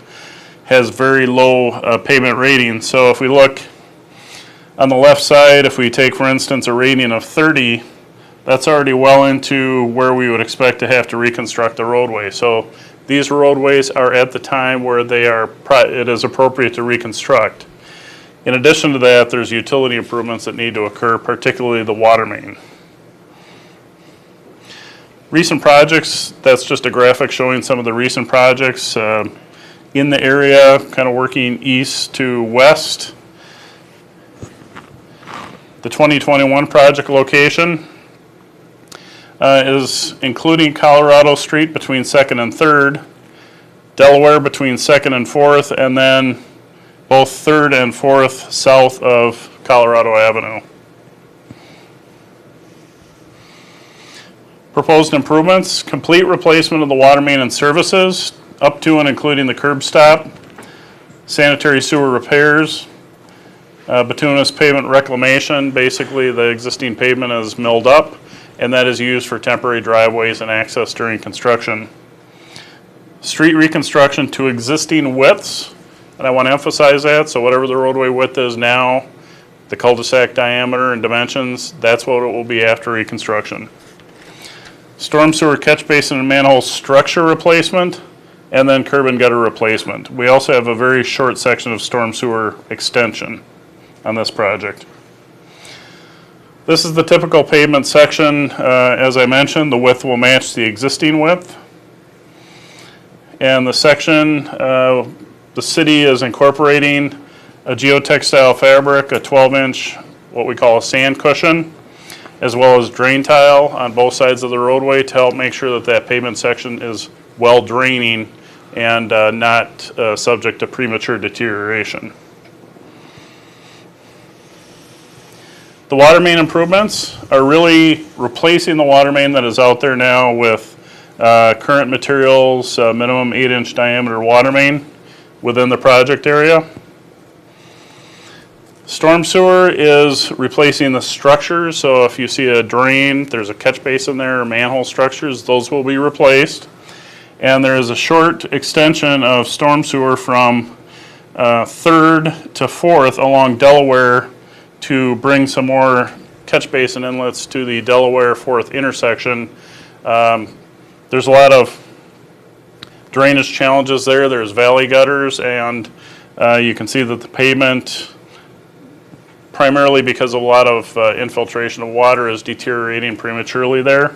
has very low pavement ratings. So if we look on the left side, if we take, for instance, a rating of 30, that's already well into where we would expect to have to reconstruct the roadway. So these roadways are at the time where it is appropriate to reconstruct. In addition to that, there's utility improvements that need to occur, particularly the water main. Recent projects, that's just a graphic showing some of the recent projects in the area, kind of working east to west. The 2021 project location is including Colorado Street between 2nd and 3rd, Delaware between 2nd and 4th, and then both 3rd and 4th south of Colorado Avenue. Proposed improvements: complete replacement of the water main and services, up to and including the curb stop, sanitary sewer repairs, bituminous pavement reclamation. Basically, the existing pavement is milled up, and that is used for temporary driveways and access during construction. Street reconstruction to existing widths. And I want to emphasize that, so whatever the roadway width is now, the cul-de-sac diameter and dimensions, that's what it will be after reconstruction. Storm sewer catch basin and manhole structure replacement, and then curb and gutter replacement. We also have a very short section of storm sewer extension on this project. This is the typical pavement section. As I mentioned, the width will match the existing width. And the section, the city is incorporating a geotextile fabric, a 12-inch, what we call a sand cushion, as well as drain tile on both sides of the roadway to help make sure that that pavement section is well draining and not subject to premature deterioration. The water main improvements are really replacing the water main that is out there now with current materials, minimum 8-inch diameter water main within the project area. Storm sewer is replacing the structures, so if you see a drain, there's a catch basin there, or manhole structures, those will be replaced. And there is a short extension of storm sewer from 3rd to 4th along Delaware to bring some more catch basin inlets to the Delaware 4th intersection. There's a lot of drainage challenges there. There's valley gutters, and you can see that the pavement, primarily because of a lot of infiltration of water, is deteriorating prematurely there.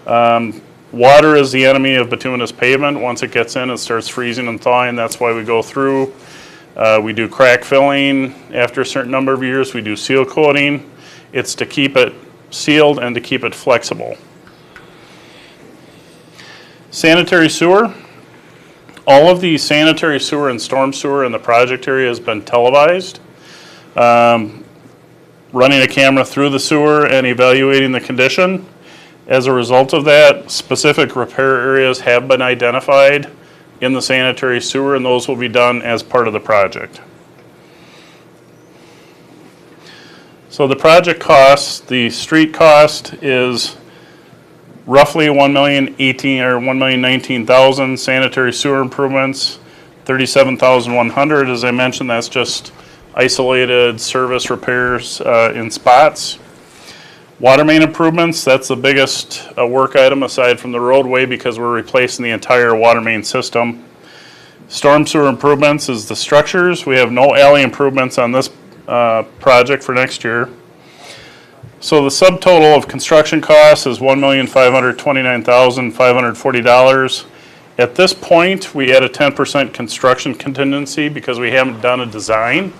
Water is the enemy of bituminous pavement. Once it gets in, it starts freezing and thawing. That's why we go through. We do crack filling after a certain number of years. We do seal coating. It's to keep it sealed and to keep it flexible. Sanitary sewer. All of the sanitary sewer and storm sewer in the project area has been televised. Running a camera through the sewer and evaluating the condition. As a result of that, specific repair areas have been identified in the sanitary sewer, and those will be done as part of the project. So the project cost, the street cost is roughly $1,019,000. Sanitary sewer improvements $37,100. As I mentioned, that's just isolated service repairs in spots. Water main improvements, that's the biggest work item aside from the roadway because we're replacing the entire water main system. Storm sewer improvements is the structures. We have no alley improvements on this project for next year. So the subtotal of construction costs is $1,529,540. At this point, we had a 10% construction contingency because we haven't done a design.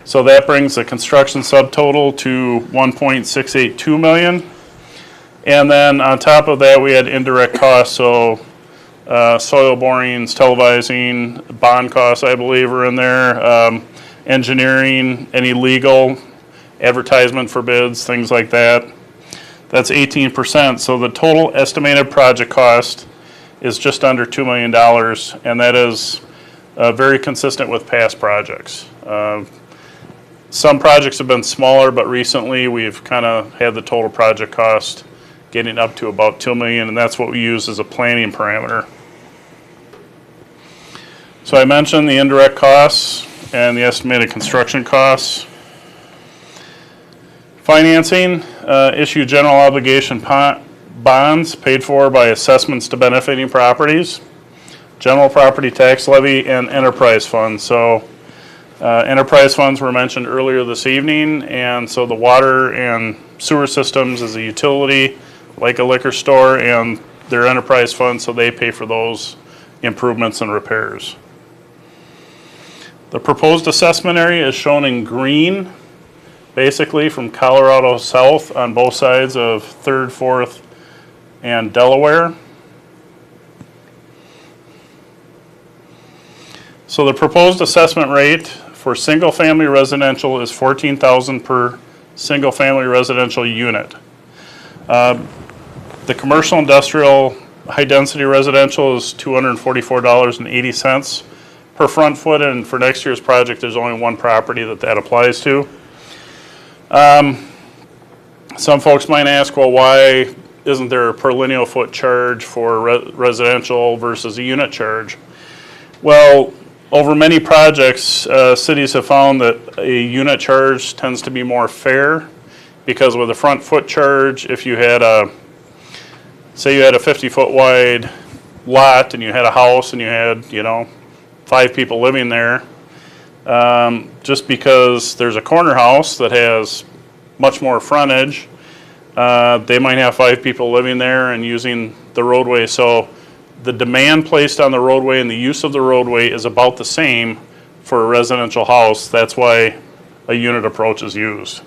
So that brings the construction subtotal to $1.682 million. And then on top of that, we had indirect costs, so soil borings, televising, bond costs, I believe, are in there, engineering, any legal, advertisement for bids, things like that. That's 18%. So the total estimated project cost is just under $2 million, and that is very consistent with past projects. Some projects have been smaller, but recently we've kind of had the total project cost getting up to about $2 million, and that's what we use as a planning parameter. So I mentioned the indirect costs and the estimated construction costs. Financing, issue general obligation bonds paid for by assessments to benefiting properties, general property tax levy, and enterprise funds. So enterprise funds were mentioned earlier this evening, and so the water and sewer systems is a utility, like a liquor store, and their enterprise funds, so they pay for those improvements and repairs. The proposed assessment area is shown in green, basically from Colorado south on both sides of 3rd, 4th, and Delaware. So the proposed assessment rate for single-family residential is $14,000 per single-family residential unit. The commercial industrial high-density residential is $244.80 per front foot, and for next year's project, there's only one property that applies to. Some folks might ask, well, why isn't there a per lineal foot charge for residential versus a unit charge? Well, over many projects, cities have found that a unit charge tends to be more fair, because with a front foot charge, if you had say you had a 50-foot wide lot and you had a house and you had, 5 people living there, just because there's a corner house that has much more frontage, they might have 5 people living there and using the roadway. So the demand placed on the roadway and the use of the roadway is about the same for a residential house. That's why a unit approach is used.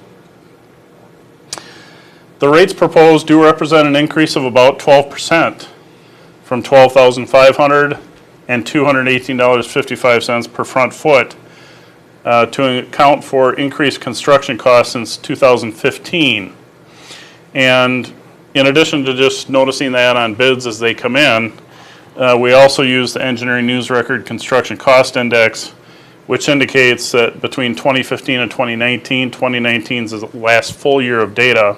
The rates proposed do represent an increase of about 12% from $12,500 and $218.55 per front foot to account for increased construction costs since 2015. And in addition to just noticing that on bids as they come in, we also use the Engineering News Record Construction Cost Index, which indicates that between 2015 and 2019, 2019 is the last full year of data,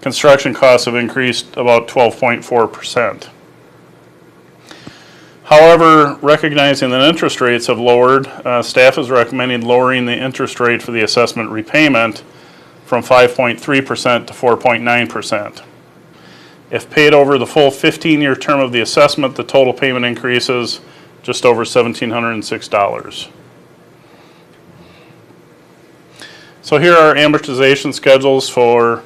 construction costs have increased about 12.4%. However, recognizing that interest rates have lowered, staff is recommending lowering the interest rate for the assessment repayment from 5.3% to 4.9%. If paid over the full 15-year term of the assessment, the total payment increases just over $1,706. So here are amortization schedules for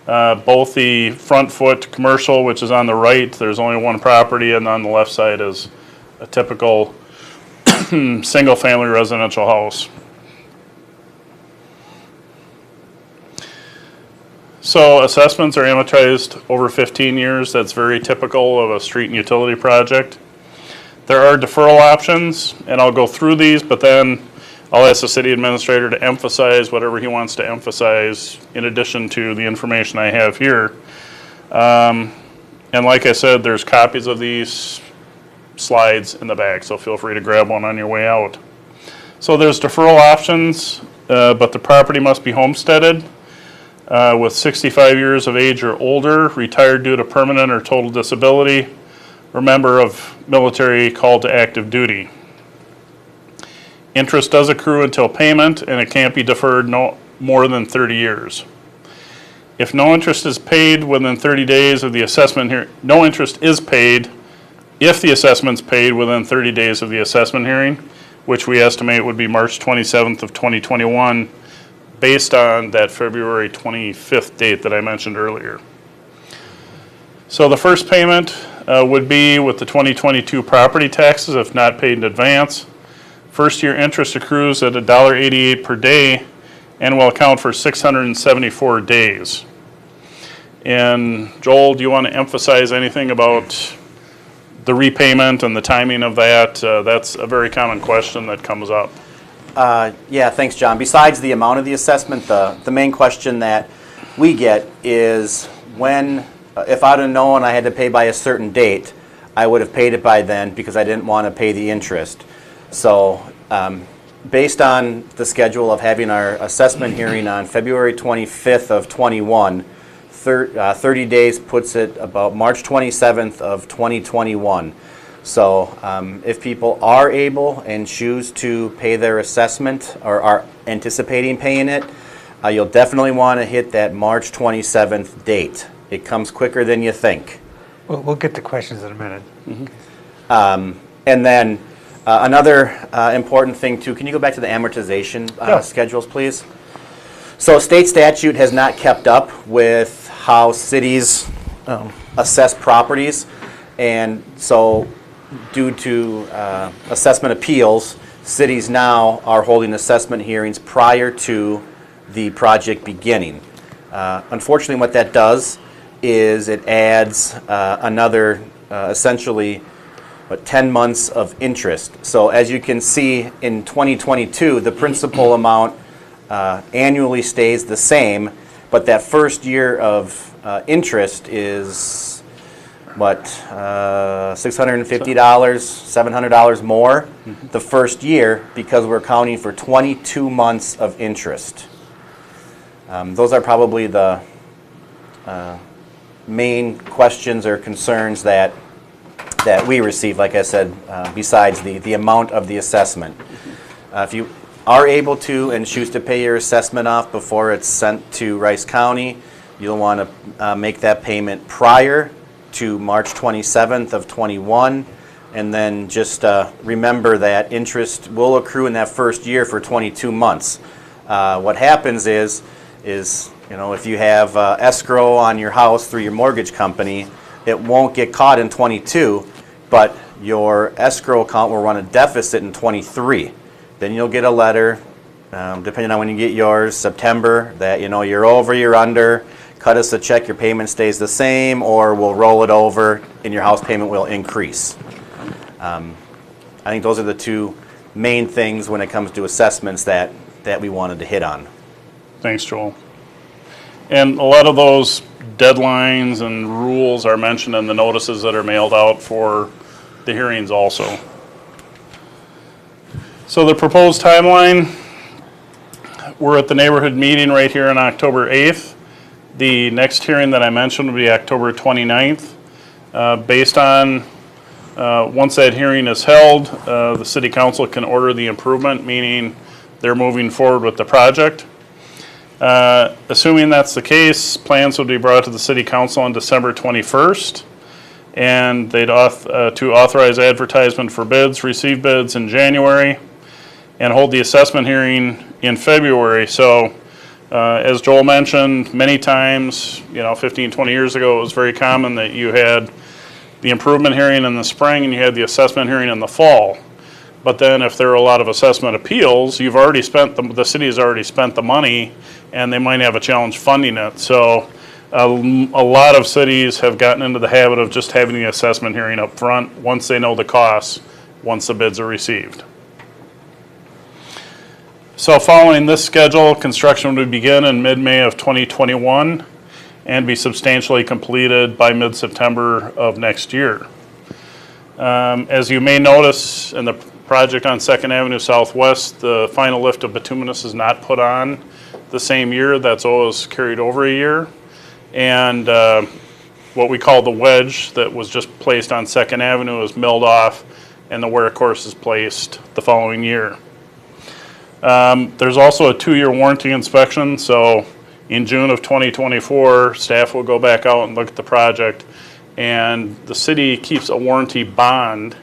both the front foot commercial, which is on the right. There's only one property, and on the left side is a typical single-family residential house. So assessments are amortized over 15 years. That's very typical of a street and utility project. There are deferral options, and I'll go through these, but then I'll ask the city administrator to emphasize whatever he wants to emphasize in addition to the information I have here. And like I said, there's copies of these slides in the back, so feel free to grab one on your way out. So there's deferral options, but the property must be homesteaded with 65 years of age or older, retired due to permanent or total disability, or member of military called to active duty. Interest does accrue until payment, and it can't be deferred no more than 30 years. If no interest is paid within 30 days of the assessment hearing, no interest is paid if the assessment's paid within 30 days of the assessment hearing, which we estimate would be March 27th of 2021, based on that February 25th date that I mentioned earlier. So the first payment would be with the 2022 property taxes if not paid in advance. First year interest accrues at $1.88 per day and will account for 674 days. And Joel, do you want to emphasize anything about the repayment and the timing of that? That's a very common question that comes up. Yeah, thanks, John. Besides the amount of the assessment, the main question that we get is when, if I'd have known I had to pay by a certain date, I would have paid it by then because I didn't want to pay the interest. So based on the schedule of having our assessment hearing on February 25th of 21, 30 days puts it about March 27th of 2021. So if people are able and choose to pay their assessment or are anticipating paying it, you'll definitely want to hit that March 27th date. It comes quicker than you think. We'll get to questions in a minute. And then another important thing too, can you go back to the amortization schedules, please? So state statute has not kept up with how cities assess properties, and so due to assessment appeals, cities now are holding assessment hearings prior to the project beginning. Unfortunately, what that does is it adds another essentially 10 months of interest. So as you can see in 2022, the principal amount annually stays the same, but that first year of interest is what, $650, $700 more the first year because we're accounting for 22 months of interest. Those are probably the main questions or concerns that we receive, like I said, besides the amount of the assessment. If you are able to and choose to pay your assessment off before it's sent to Rice County, you'll want to make that payment prior to March 27th of 21, and then just remember that interest will accrue in that first year for 22 months. What happens is you know, if you have escrow on your house through your mortgage company, it won't get caught in 22, but your escrow account will run a deficit in 23. Then you'll get a letter, depending on when you get yours, September, that you know you're over, you're under, cut us a check, your payment stays the same, or we'll roll it over and your house payment will increase. I think those are the two main things when it comes to assessments that we wanted to hit on. Thanks, Joel. And a lot of those deadlines and rules are mentioned in the notices that are mailed out for the hearings also. So the proposed timeline, we're at the neighborhood meeting right here on October 8th. The next hearing that I mentioned will be October 29th. Based on, once that hearing is held, the city council can order the improvement, meaning they're moving forward with the project. Assuming that's the case, plans would be brought to the city council on December 21st, and they'd to authorize advertisement for bids, receive bids in January, and hold the assessment hearing in February. So as Joel mentioned many times, 15, 20 years ago, it was very common that you had the improvement hearing in the spring and you had the assessment hearing in the fall. But then if there are a lot of assessment appeals, you've already spent, the city has already spent the money, and they might have a challenge funding it. So a lot of cities have gotten into the habit of just having the assessment hearing up front once they know the costs, once the bids are received. So following this schedule, construction would begin in mid-May of 2021 and be substantially completed by mid-September of next year. As you may notice in the project on 2nd Avenue Southwest, the final lift of bituminous is not put on the same year. That's always carried over a year. And what we call the wedge that was just placed on 2nd Avenue is milled off, and the wear course is placed the following year. There's also a 2-year warranty inspection, so in June of 2024, staff will go back out and look at the project, and the city keeps a warranty bond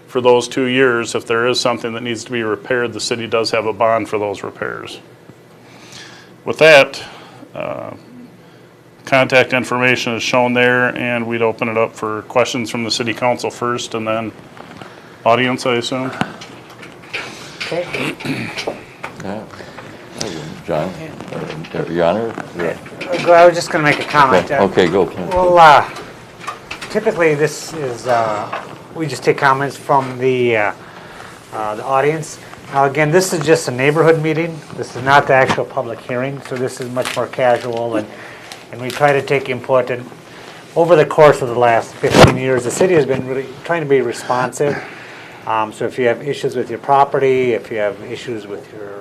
for those 2 years. If there is something that needs to be repaired, the city does have a bond for those repairs. With that, contact information is shown there, and we'd open it up for questions from the city council first, and then audience, I assume. Okay. Yeah. John, Your Honor? Yeah. I was just going to make a comment. Okay, go. Well, typically this is, we just take comments from the audience. Now again, this is just a neighborhood meeting. This is not the actual public hearing, so this is much more casual, and we try to take input. And over the course of the last 15 years, the city has been really trying to be responsive. So if you have issues with your property, if you have issues with your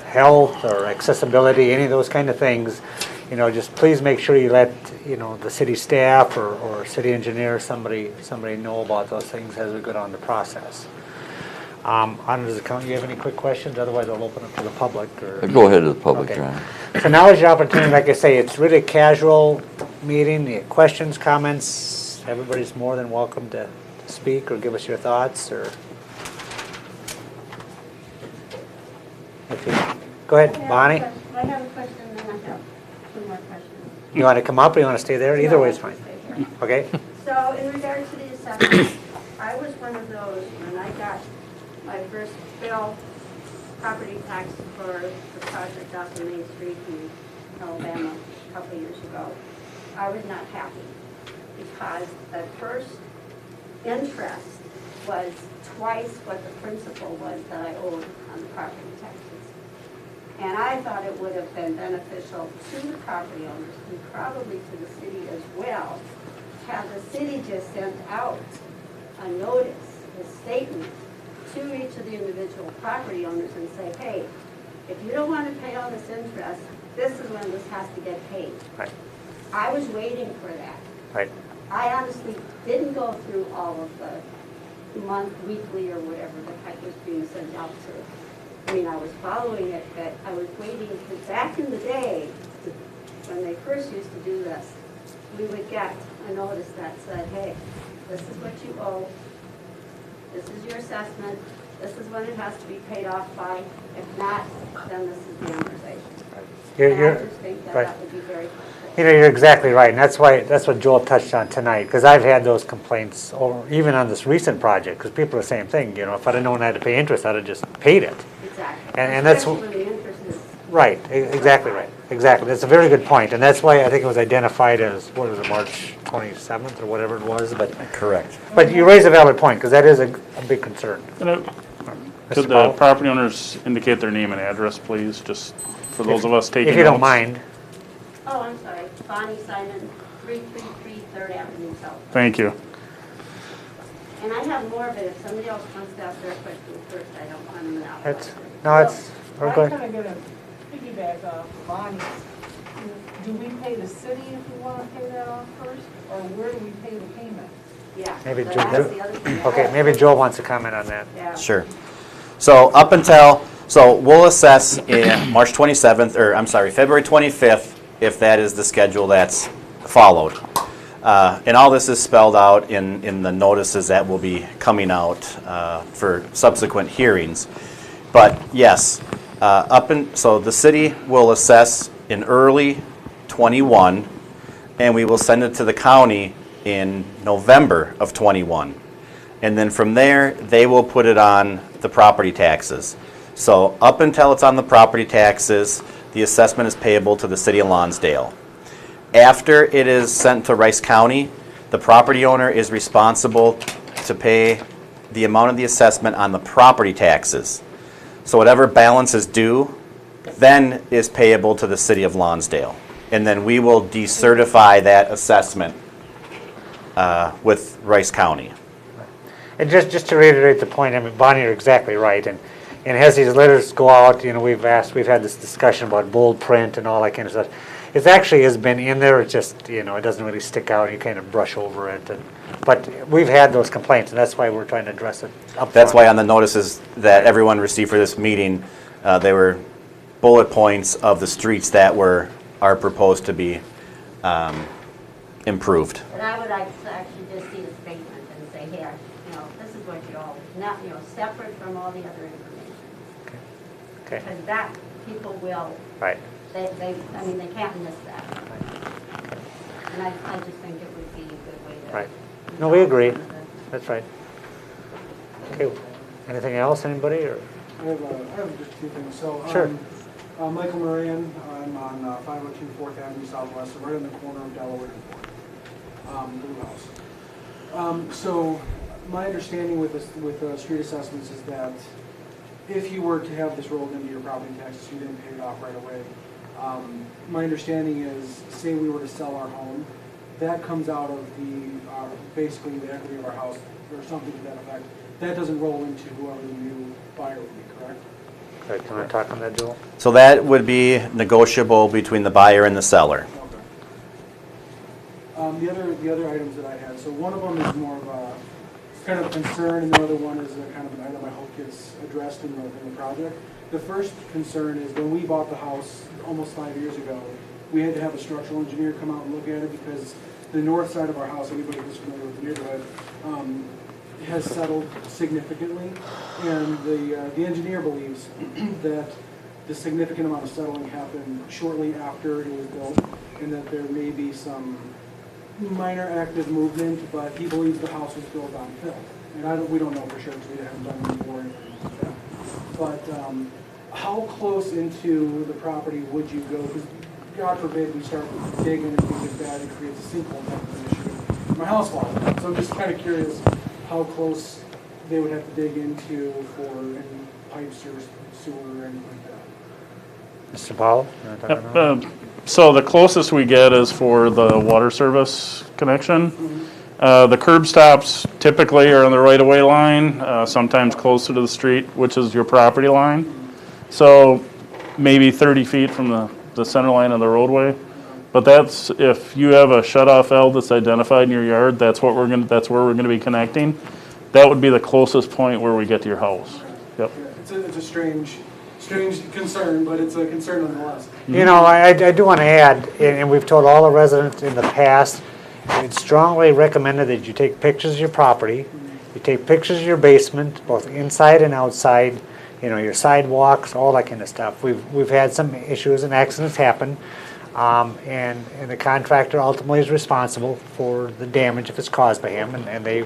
health or accessibility, any of those kind of things, just please make sure you let, the city staff or city engineer, somebody know about those things as we go down the process. Does the county, you have any quick questions? Otherwise, I'll open it to the public. Go ahead to the public, Okay. John. So now is your opportunity. Like I say, it's really a casual meeting. You have questions, comments, everybody's more than welcome to speak or give us your thoughts. Or if you, go ahead, Bonnie. I have a question, and then I have two more questions. You want to come up or you want to stay there? Either way is fine. Okay? So in regard to the assessment, I was one of those when I got my first bill, property tax for the project off of Main Street in Alabama a couple of years ago. I was not happy because the first interest was twice what the principal was that I owed on the property taxes. And I thought it would have been beneficial to the property owners and probably to the city as well, have the city just sent out a notice, a statement to each of the individual property owners and say, hey, if you don't want to pay all this interest, this is when this has to get paid. Right. I was waiting for that. Right. I honestly didn't go through all of the month, weekly, or whatever the heck was being sent out to. I mean, I was following it, but I was waiting, because back in the day, when they first used to do this, we would get a notice that said, hey, this is what you owe, this is your assessment, this is when it has to be paid off by. If not, then this is the amortization. And I just think that that would be very helpful. You're exactly right, and that's what Joel touched on tonight, because I've had those complaints, even on this recent project, because people are the same thing, if I'd have known I had to pay interest, I'd have just paid it. Exactly. And that's Especially when the interest is. Right, exactly right, exactly. That's a very good point, and that's why I think it was identified as, what was it, March 27th or whatever it was, but. Correct. But you raise a valid point, because that is a big concern. Could the property owners indicate their name and address, please, just for those of us taking notes? If you don't mind. Oh, I'm sorry, Bonnie Simon, 333 3rd Avenue South. Thank you. And I have more, but if somebody else wants to ask their question first, I don't want to know. We're good. I'm kind of going to piggyback off Bonnie's. Do we pay the city if we want to pay that off first, or where do we pay the payment? Yeah. Maybe so Joel, that's the other thing. okay, maybe Joel wants to comment on that. Yeah. Sure. So we'll assess in March 27th, or I'm sorry, February 25th, if that is the schedule that's followed. And all this is spelled out in the notices that will be coming out for subsequent hearings. But yes, so the city will assess in early 21, and we will send it to the county in November of 21. And then from there, they will put it on the property taxes. So up until it's on the property taxes, the assessment is payable to the city of Lonsdale. After it is sent to Rice County, the property owner is responsible to pay the amount of the assessment on the property taxes. So whatever balance is due, then is payable to the city of Lonsdale. And then we will decertify that assessment with Rice County. And just to reiterate the point, I mean, Bonnie, you're exactly right. And as these letters go out, we've had this discussion about bold print and all that kind of stuff. It actually has been in there. It just, it doesn't really stick out. You kind of brush over it. But we've had those complaints, and that's why we're trying to address it up That's front. why on the notices that everyone received for this meeting, They were bullet points of the streets that are proposed to be improved. And I would like to actually just see the statement and say, here, this is what you all, not, separate from all the other information. Okay. Because that, people will, Right. they can't miss that. And I just think it would be a good way to. Right. No, we agree. That's right. Okay. Anything else, anybody, or? I have just two things. So, Sure. Michael Moran, I'm on 502 4th Avenue Southwest, so right in the corner of Delaware and 4th, Blue House. So, my understanding with street assessments is that if you were to have this rolled into your property taxes, you didn't pay it off right away. My understanding is, say we were to sell our home, that comes out of basically the equity of our house, or something to that effect. That doesn't roll into whoever the new buyer would be, correct? Okay, can I talk on that, Joel? So that would be negotiable between the buyer and the seller. Okay. The other items that I had, so one of them is more of a kind of concern, and the other one is a kind of an item I hope gets addressed in the project. The first concern is when we bought the house almost 5 years ago, we had to have a structural engineer come out and look at it because the north side of our house, anybody who's familiar with the neighborhood, has settled significantly, and the engineer believes that the significant amount of settling happened shortly after it was built, and that there may be some minor active movement, but he believes the house was built on fill. And we don't know for sure because we haven't done any more anything like that. But how close into the property would you go? Because God forbid we start digging and things like that, it creates a sinkhole type of an issue. My house falls down, so I'm just kind of curious how close they would have to dig into for any pipes or sewer or anything like that. Mr. Powell? You wanna talk on that? So the closest we get is for the water service connection. The curb stops typically are on the right-of-way line, sometimes closer to the street, which is your property line. So maybe 30 feet from the center line of the roadway. But that's, if you have a shut-off valve that's identified in your yard, that's where we're gonna be connecting. That would be the closest point where we get to your house. Yep. It's a strange concern, but it's a concern nonetheless. You know, I do want to add, and we've told all the residents in the past, it's strongly recommended that you take pictures of your property, you take pictures of your basement, both inside and outside, your sidewalks, all that kind of stuff. We've had some issues and accidents happen, and the contractor ultimately is responsible for the damage if it's caused by him, and they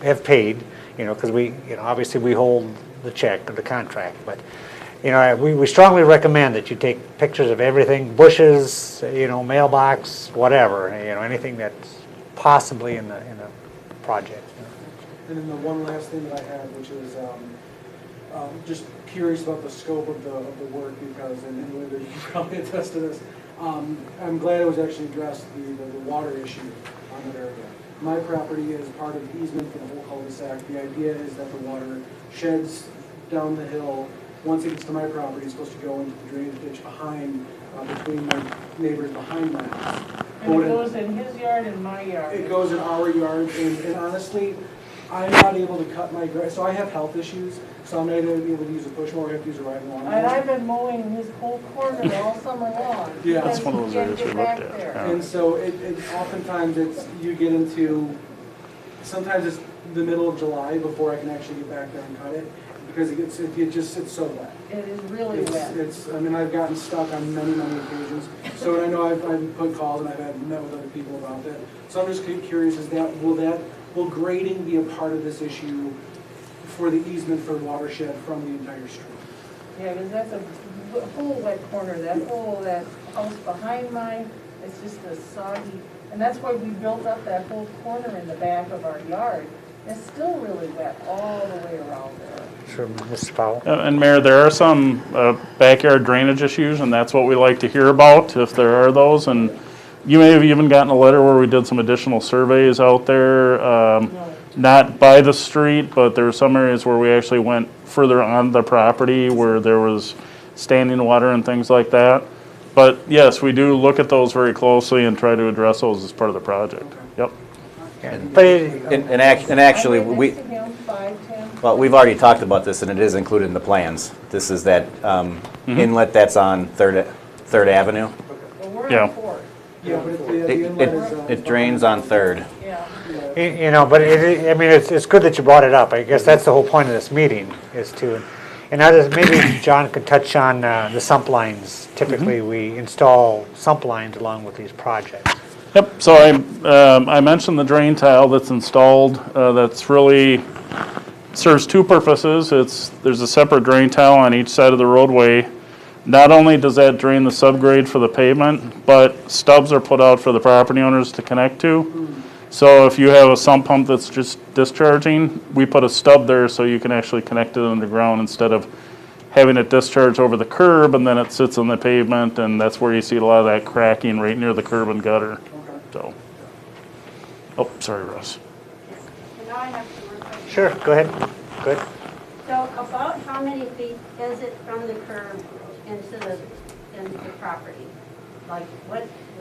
have paid, because obviously we hold the check of the contract, but we strongly recommend that you take pictures of everything, bushes, mailbox, whatever, anything that's possibly in the project. And then the one last thing that I had, which is just curious about the scope of the work, because, and Linda, you can probably attest to this, I'm glad it was actually addressed, the water issue on that area. My property is part of the easement for the whole cul-de-sac. The idea is that the water sheds down the hill. Once it gets to my property, it's supposed to go into the drainage ditch behind, between my neighbors behind my house. And it goes in his yard and my yard. It goes in our yard, and honestly, I'm not able to cut my grass. So I have health issues, so I'm not able to use a push mower. I have to use a riding lawnmower. And I've been mowing his whole corner all summer long. Yeah. That's one of those areas we looked at. Yeah. And so oftentimes you get into, sometimes it's the middle of July before I can actually get back there and cut it, because it's so wet. It is really wet. I've gotten stuck on many occasions. So I know I've put calls and I've met with other people about that. So I'm just curious, will grading be a part of this issue for the easement for watershed from the entire street? Yeah, because that's a whole wet corner, that house behind mine, it's just a soggy, and that's why we built up that whole corner in the back of our yard. It's still really wet all the way around there. Sure, Mr. Powell. And Mayor, there are some backyard drainage issues, and that's what we like to hear about, if there are those. And you may have even gotten a letter where we did some additional surveys out there, not by the street, but there were some areas where we actually went further on the property where there was standing water and things like that. But yes, we do look at those very closely and try to address those as part of the project. Yep. And actually, I live next to him, 510 Well, we've already talked about this, and it is included in the plans. This is that inlet that's on Third Avenue. Well, we're Yeah. on Fourth. Yeah, but the inlet is on. It drains on Third. Yeah. You know, but I mean, it's good that you brought it up. I guess that's the whole point of this meeting, is to, and maybe John could touch on the sump lines. Typically, we install sump lines along with these projects. Yep, so I mentioned the drain tile that's installed, that's really, serves two purposes. There's a separate drain tile on each side of the roadway. Not only does that drain the subgrade for the pavement, but stubs are put out for the property owners to connect to. So if you have a sump pump that's just discharging, we put a stub there so you can actually connect it underground instead of having it discharge over the curb and then it sits on the pavement, and that's where you see a lot of that cracking right near the curb and gutter. So, oh, sorry, Russ. And now I have some more questions. Sure, go ahead. Good. So about how many feet is it from the curb into the property? Like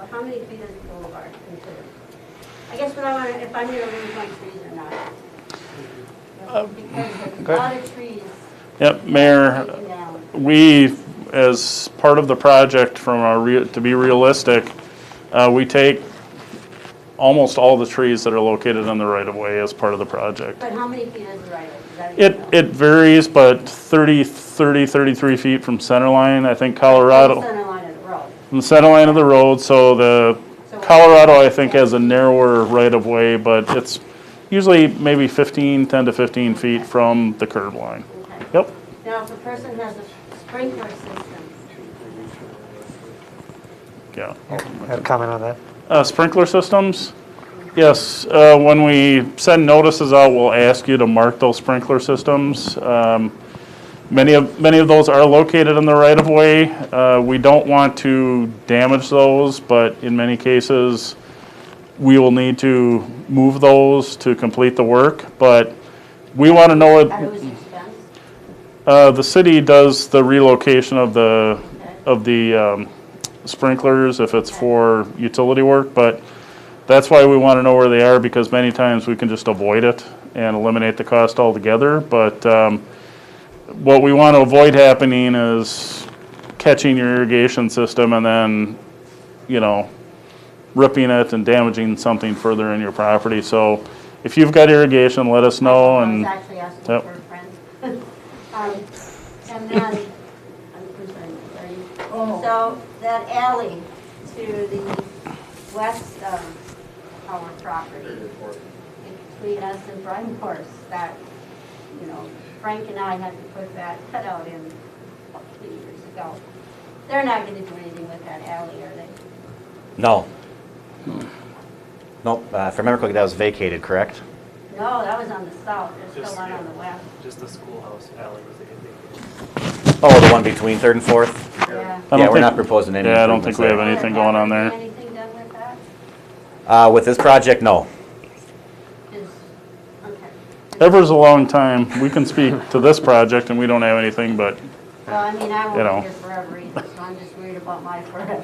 how many feet is the boulevard considered? I guess what I want to, if I'm going to lose my trees or not. Because there's a lot of trees. Yep, Mayor, taken down. we, as part of the project from to be realistic, we take almost all the trees that are located on the right-of-way as part of the project. But how many feet is the right of way? It varies, but 33 feet from center line. I think Colorado, Center line of the road. from the center line of the road, so the Colorado, I think, has a narrower right-of-way, but it's usually maybe 10 to 15 feet from the curb line. Okay. Yep. Now, if a person has a sprinkler system, Yeah. Have a comment on that? Sprinkler systems? Yes, when we send notices out, we'll ask you to mark those sprinkler systems. Many of those are located in the right-of-way. We don't want to damage those, but in many cases, we will need to move those to complete the work. But we want to know at whose what, expense? the city does the relocation of the sprinklers if it's for utility work, but that's why we want to know where they are, because many times we can just avoid it and eliminate the cost altogether. But what we want to avoid happening is catching your irrigation system and then, ripping it and damaging something further in your property. So if you've got irrigation, let us know. I And was actually asking yep. for a friend. And then, I'm sorry, so that alley to the west of our property, between us and Brian Horse, that, Frank and I had to put that cutout in a few years ago. They're not going to do anything with that alley, are they? No. Nope, if I remember correctly, that was vacated, correct? No, that was on the south, there's still one on the west. Just the schoolhouse alley was the Oh, the one between Third and Fourth? Yeah. Yeah, we're not proposing any Yeah, I don't think we have improvements anything going on there. Anything done with that? there. With this project, no. Okay. Ever's a long time. We can speak to this project and we don't have anything, but Well, I mean, I won't You know. be here forever either, so I'm just worried about my forever.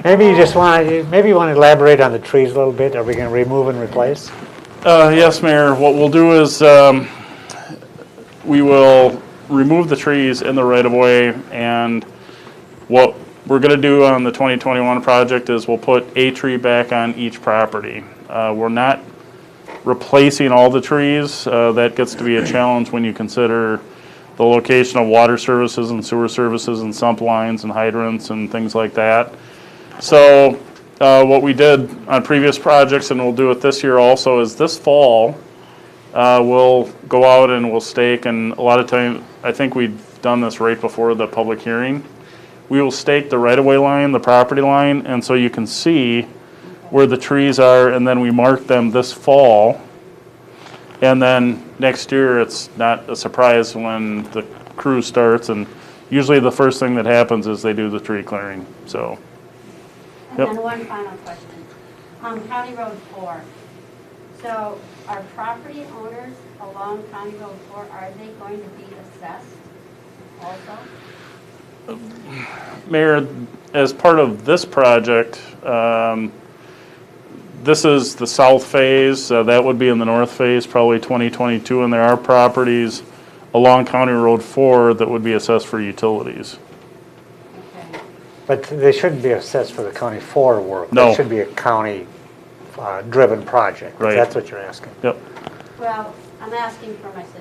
Maybe you want to elaborate on the trees a little bit. Are we going to remove and replace? Yes, Mayor, what we'll do is we will remove the trees in the right-of-way, and what we're going to do on the 2021 project is we'll put a tree back on each property. We're not replacing all the trees. That gets to be a challenge when you consider the location of water services and sewer services and sump lines and hydrants and things like that. So what we did on previous projects, and we'll do it this year also, is this fall, we'll go out and we'll stake, and a lot of time, I think we've done this right before the public hearing. We will stake the right-of-way line, the property line, and so you can see where the trees are, and then we mark them this fall. And then next year, it's not a surprise when the crew starts, and usually the first thing that happens is they do the tree clearing, so. And Yep. then one final question. County Road 4. So are property owners along County Road 4, are they going to be assessed also? Mayor, as part of this project, this is the south phase, that would be in the north phase, probably 2022, and there are properties along County Road 4 that would be assessed for utilities. Okay. But they shouldn't be assessed for the County 4 work. No. It should be a county driven project. Right. That's what you're asking. Yep, Well, I'm asking for my sister.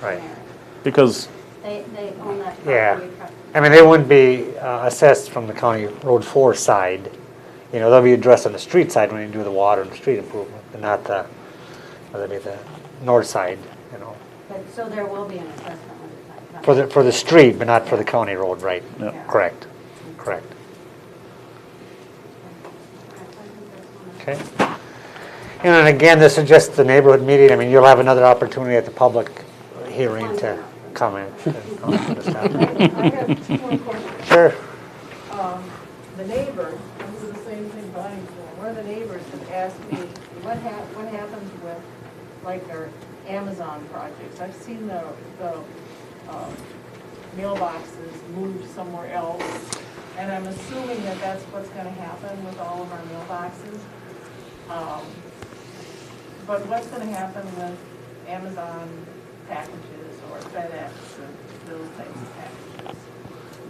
Right. Mary. because, They own that Yeah. property. I mean, they wouldn't be assessed from the County Road 4 side. You know, they'll be addressed on the street side when you do the water and street improvement, but not the, whether it be the north side, you know. But, so there will be an assessment when the time comes. For the street, but not for the county road, right? Yep. Correct, correct. Okay. And again, this is just the neighborhood meeting. I mean, you'll have another opportunity at the public hearing to comment. I have two more questions. Sure. The neighbor, this is the same thing behind you. One of the neighbors had asked me, what happens with, like, our Amazon projects? I've seen the mailboxes moved somewhere else, and I'm assuming that that's what's gonna happen with all of our mailboxes. But what's gonna happen with Amazon packages or FedEx and those types of packages?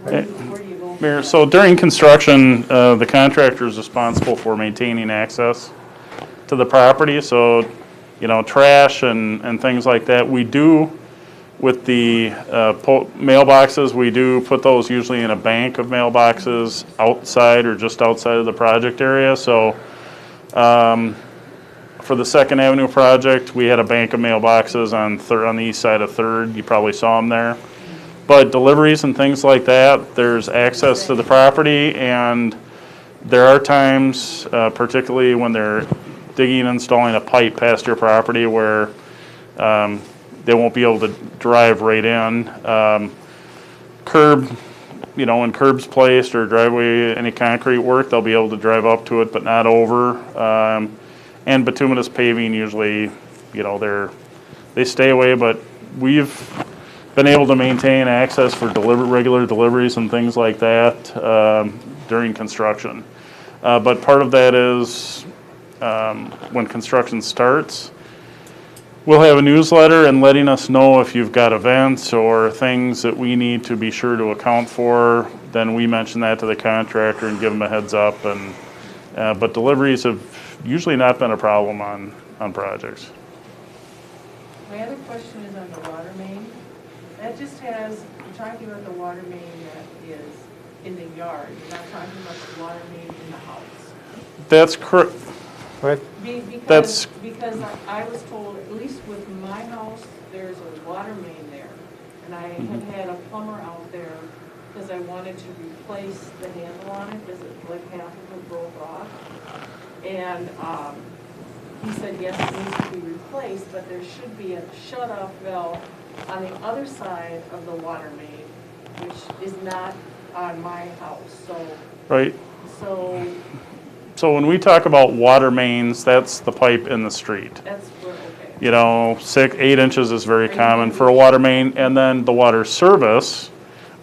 Where do you go? Mayor, so during construction, the contractor is responsible for maintaining access to the property, so, you know, trash and things like that. We do, with the mailboxes, we do put those usually in a bank of mailboxes outside or just outside of the project area, so for the Second Avenue project, we had a bank of mailboxes on the east side of Third. You probably saw them there. But deliveries and things like that, there's access to the property, and there are times, particularly when they're digging and installing a pipe past your property, where they won't be able to drive right in. Curb, you know, when curb's placed or driveway, any concrete work, they'll be able to drive up to it, but not over. And bituminous paving, usually, you know, they stay away, but we've been able to maintain access for regular deliveries and things like that during construction. But part of that is when construction starts, we'll have a newsletter and letting us know if you've got events or things that we need to be sure to account for. Then we mention that to the contractor and give them a heads up. And but deliveries have usually not been a problem on projects. My other question is on the water main. That just has, you're talking about the water main that is in the yard. You're not talking about the water main in the house. That's correct. Right. Because I was told, at least with my house, there's a water main there. And I had had a plumber out there because I wanted to replace the handle on it because like half of it broke off. And he said, yes, it needs to be replaced, but there should be a shut-off valve on the other side of the water main, which is not on my house, so. Right. So when we talk about water mains, that's the pipe in the street. that's where, okay. You know, 8 inches is very common for a water main. And then the water service,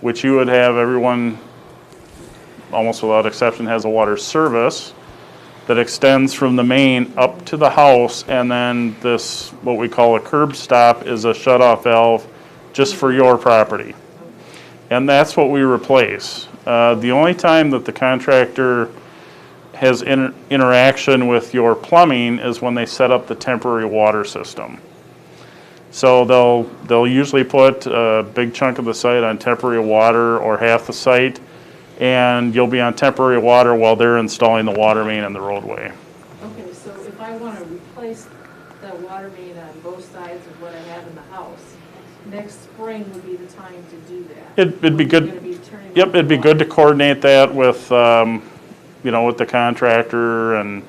which you would have, everyone, almost without exception, has a water service that extends from the main up to the house, and then this, what we call a curb stop, is a shut-off valve just for your property. And that's what we replace. The only time that the contractor has interaction with your plumbing is when they set up the temporary water system. So they'll usually put a big chunk of the site on temporary water or half the site, and you'll be on temporary water while they're installing the water main in the roadway. Okay, so if I want to replace the water main on both sides of what I have in the house, next spring would be the time to do that. It'd be good. You're gonna be turning Yep, on it'd be the good to water. coordinate that with, you know, with the contractor, and,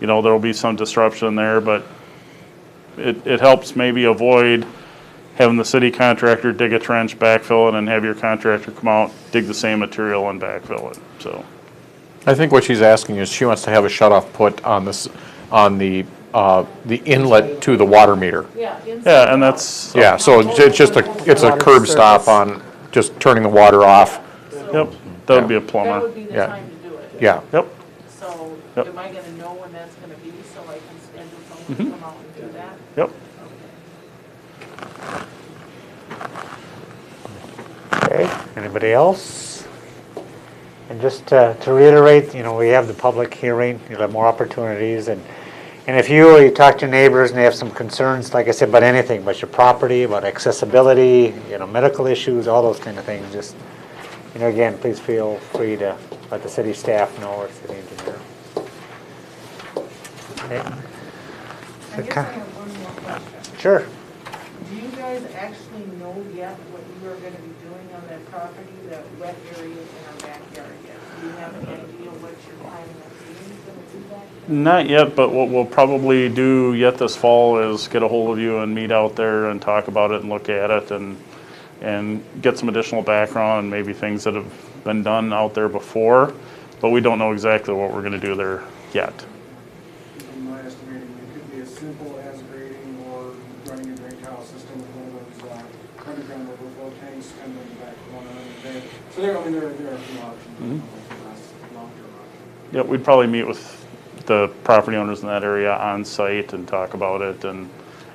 you know, there'll be some disruption there, but it helps maybe avoid having the city contractor dig a trench, backfill it, and have your contractor come out, dig the same material and backfill it, so. I think what she's asking is she wants to have a shut-off put on this, on the inlet to the water meter. Yeah, inside Yeah, and the that's, Yeah, so it's just it's a curb stop on just turning the water off. yep, that would be a That plumber. would be the Yeah. time to do it. Yeah. Yep, So Yep. Am I gonna know when that's gonna be, so I can schedule someone Mhm. to come out and do that? Yep. Okay, anybody else? And just to reiterate, we have the public hearing, you'll have more opportunities, and if you talk to your neighbors and they have some concerns, like I said, about anything, about your property, about accessibility, medical issues, all those kind of things, just, again, please feel free to let the city staff know or city engineer. Okay. I guess I have one more question. Sure. Do you guys actually know yet what you are gonna be doing on that property, that wet area in our backyard yet? Do you have any idea what you're planning on doing, gonna do back there? Not yet, but what we'll probably do yet this fall is get a hold of you and meet out there and talk about it and look at it and get some additional background and maybe things that have been done out there before, but we don't know exactly what we're gonna do there yet. In my estimating, it could be as simple as grading or running a drain tile system with one of those underground overflow tanks kind of in the back corner. So there are a few options. Long-term options. Yep, we'd probably meet with the property owners in that area on site and talk about it and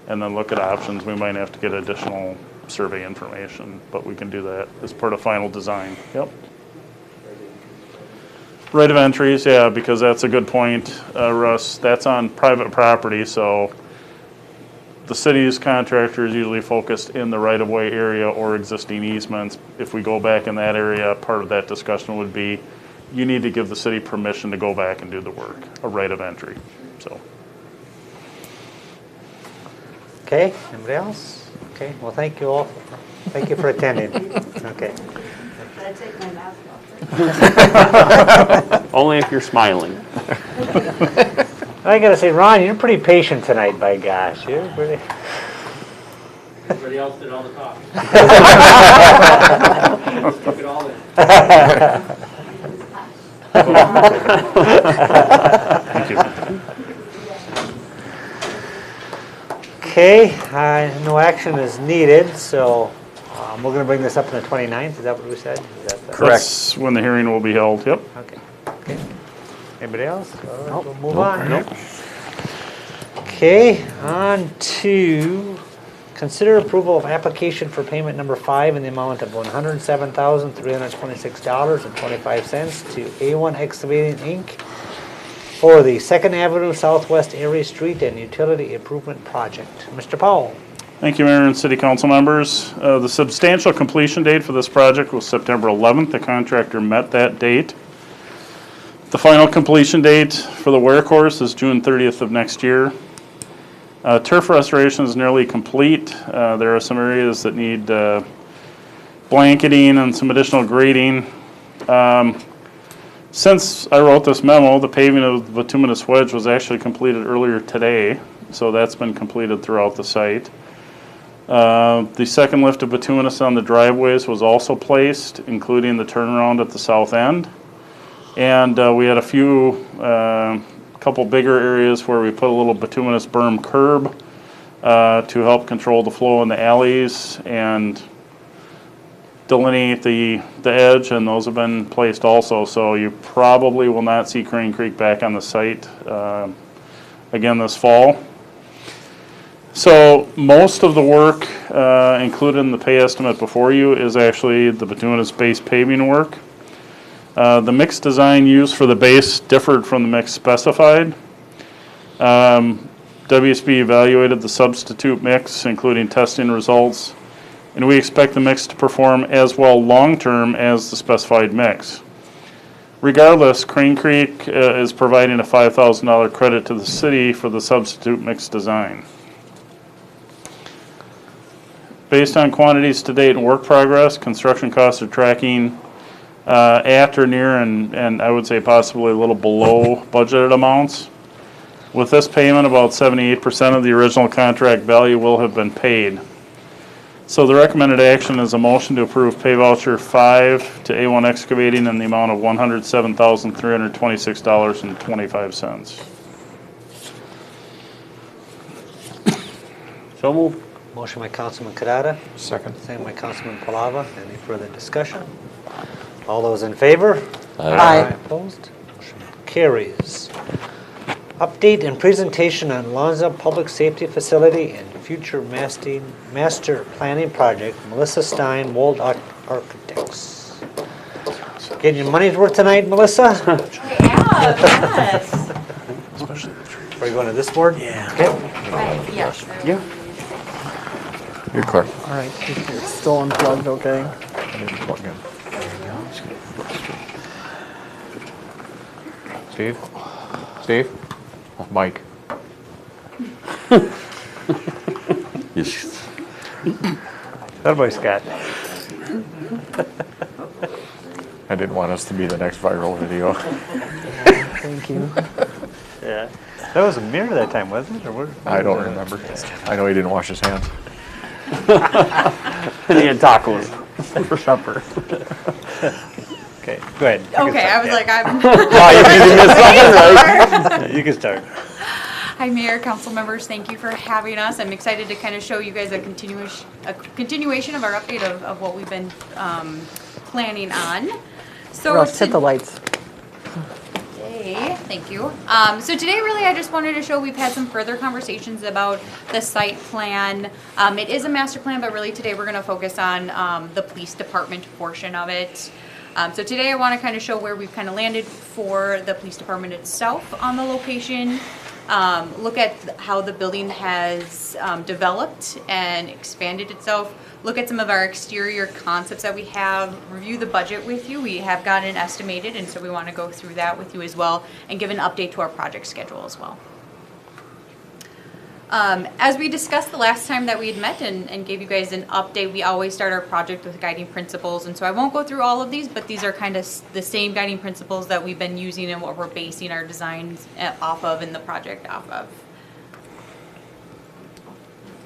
then look at options. We might have to get additional survey information, but we can do that as part of final design. Yep. Right of entries, yeah, because that's a good point, Russ. That's on private property, so the city's contractor is usually focused in the right-of-way area or existing easements. If we go back in that area, part of that discussion would be, you need to give the city permission to go back and do the work, a right of entry, so. Okay, anybody else? Okay, well, thank you all. Thank you for attending. Okay. Should I take my mask off? Only if you're smiling. I gotta say, Ron, you're pretty patient tonight, by gosh. You're pretty. Everybody else did all the talking. Just took it all in. Thank you. Okay, no action is needed, so we're gonna bring this up on the 29th, is that what we said? Is that the- That's when the hearing will be held, yep. Okay. Anybody else? All right, we'll move on. Okay, on to consider approval of application for payment number 5 in the amount of $107,326.25 to A1 Excavating, Inc. for the 2nd Avenue Southwest Erie Street and Utility Improvement Project. Mr. Powell. Thank you, Mayor and City Council members. The substantial completion date for this project was September 11th. The contractor met that date. The final completion date for the wear course is June 30th of next year. Turf restoration is nearly complete. There are some areas that need blanketing and some additional grading. Since I wrote this memo, the paving of the bituminous wedge was actually completed earlier today, so that's been completed throughout the site. The second lift of bituminous on the driveways was also placed, including the turnaround at the south end. And we had a couple bigger areas where we put a little bituminous berm curb to help control the flow in the alleys and delineate the edge, and those have been placed also. So you probably will not see Crane Creek back on the site again this fall. So most of the work included in the pay estimate before you is actually the bituminous base paving work. The mix design used for the base differed from the mix specified. WSB evaluated the substitute mix, including testing results, and we expect the mix to perform as well long-term as the specified mix. Regardless, Crane Creek is providing a $5,000 credit to the city for the substitute mix design. Based on quantities to date and work progress, construction costs are tracking at or near and I would say possibly a little below budgeted amounts. With this payment, about 78% of the original contract value will have been paid. So the recommended action is a motion to approve pay voucher 5 to A1 Excavating in the amount of $107,326.25. So moved. Motion by Councilman Kadada. Second. Second by Councilman Palava. Any further discussion? All those in favor? Aye. Opposed? Motion carries. Update and presentation on Lonsdale Public Safety Facility and future master planning project, Melissa Stein, Wold Architects. Getting your money's worth tonight, Melissa? Yes. Are you going to this board? Yeah. Okay. Right, yes. Yeah. You're clear. All right, it's still unplugged, okay? I didn't plug in. Steve? Steve? Oh, Mike. Yes. That boy, Scott. I didn't want us to be the next viral video. Thank you. Yeah. That was a mirror that time, wasn't it? Or what? I don't remember. I know he didn't wash his hands. And he had tacos for supper. Okay, go ahead. Okay, I was like, I'm. You can start. Hi, Mayor, council members, thank you for having us. I'm excited to kind of show you guys a continuation of our update of what we've been planning on. So Russ, hit the lights. Today, thank you. So today, really, I just wanted to show we've had some further conversations about the site plan. It is a master plan, but really today we're going to focus on the police department portion of it. So today I want to kind of show where we've kind of landed for the police department itself on the location. Look at how the building has developed and expanded itself. Look at some of our exterior concepts that we have. Review the budget with you. We have gotten it estimated, and so we want to go through that with you as well and give an update to our project schedule as well. As we discussed the last time that we had met and gave you guys an update, we always start our project with guiding principles. And so I won't go through all of these, but these are kind of the same guiding principles that we've been using and what we're basing our designs off of and the project off of.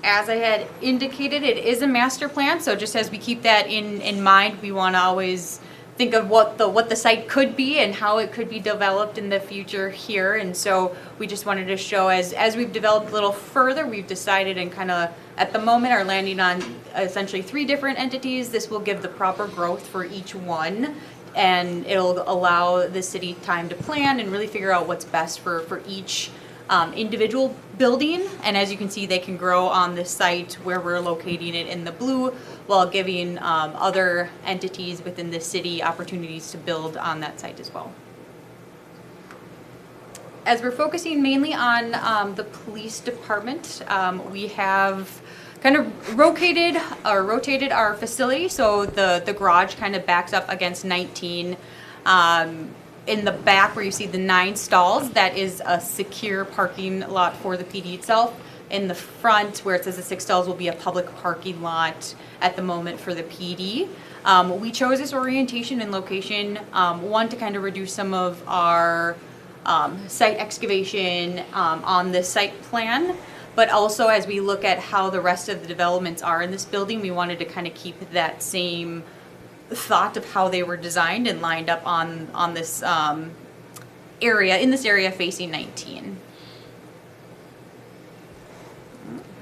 As I had indicated, it is a master plan. So just as we keep that in mind, we want to always think of what the site could be and how it could be developed in the future here. And so we just wanted to show as we've developed a little further, we've decided and kind of at the moment are landing on essentially 3 different entities. This will give the proper growth for each one, and it'll allow the city time to plan and really figure out what's best for each individual building. And as you can see, they can grow on this site where we're locating it in the blue, while giving other entities within the city opportunities to build on that site as well. As we're focusing mainly on the police department, we have kind of rotated our facility, so the garage kind of backs up against 19. In the back where you see the 9 stalls, that is a secure parking lot for the PD itself. In the front where it says the 6 stalls will be a public parking lot at the moment for the PD. We chose this orientation and location, one, to kind of reduce some of our site excavation on the site plan, but also as we look at how the rest of the developments are in this building, we wanted to kind of keep that same thought of how they were designed and lined up on this area facing 19.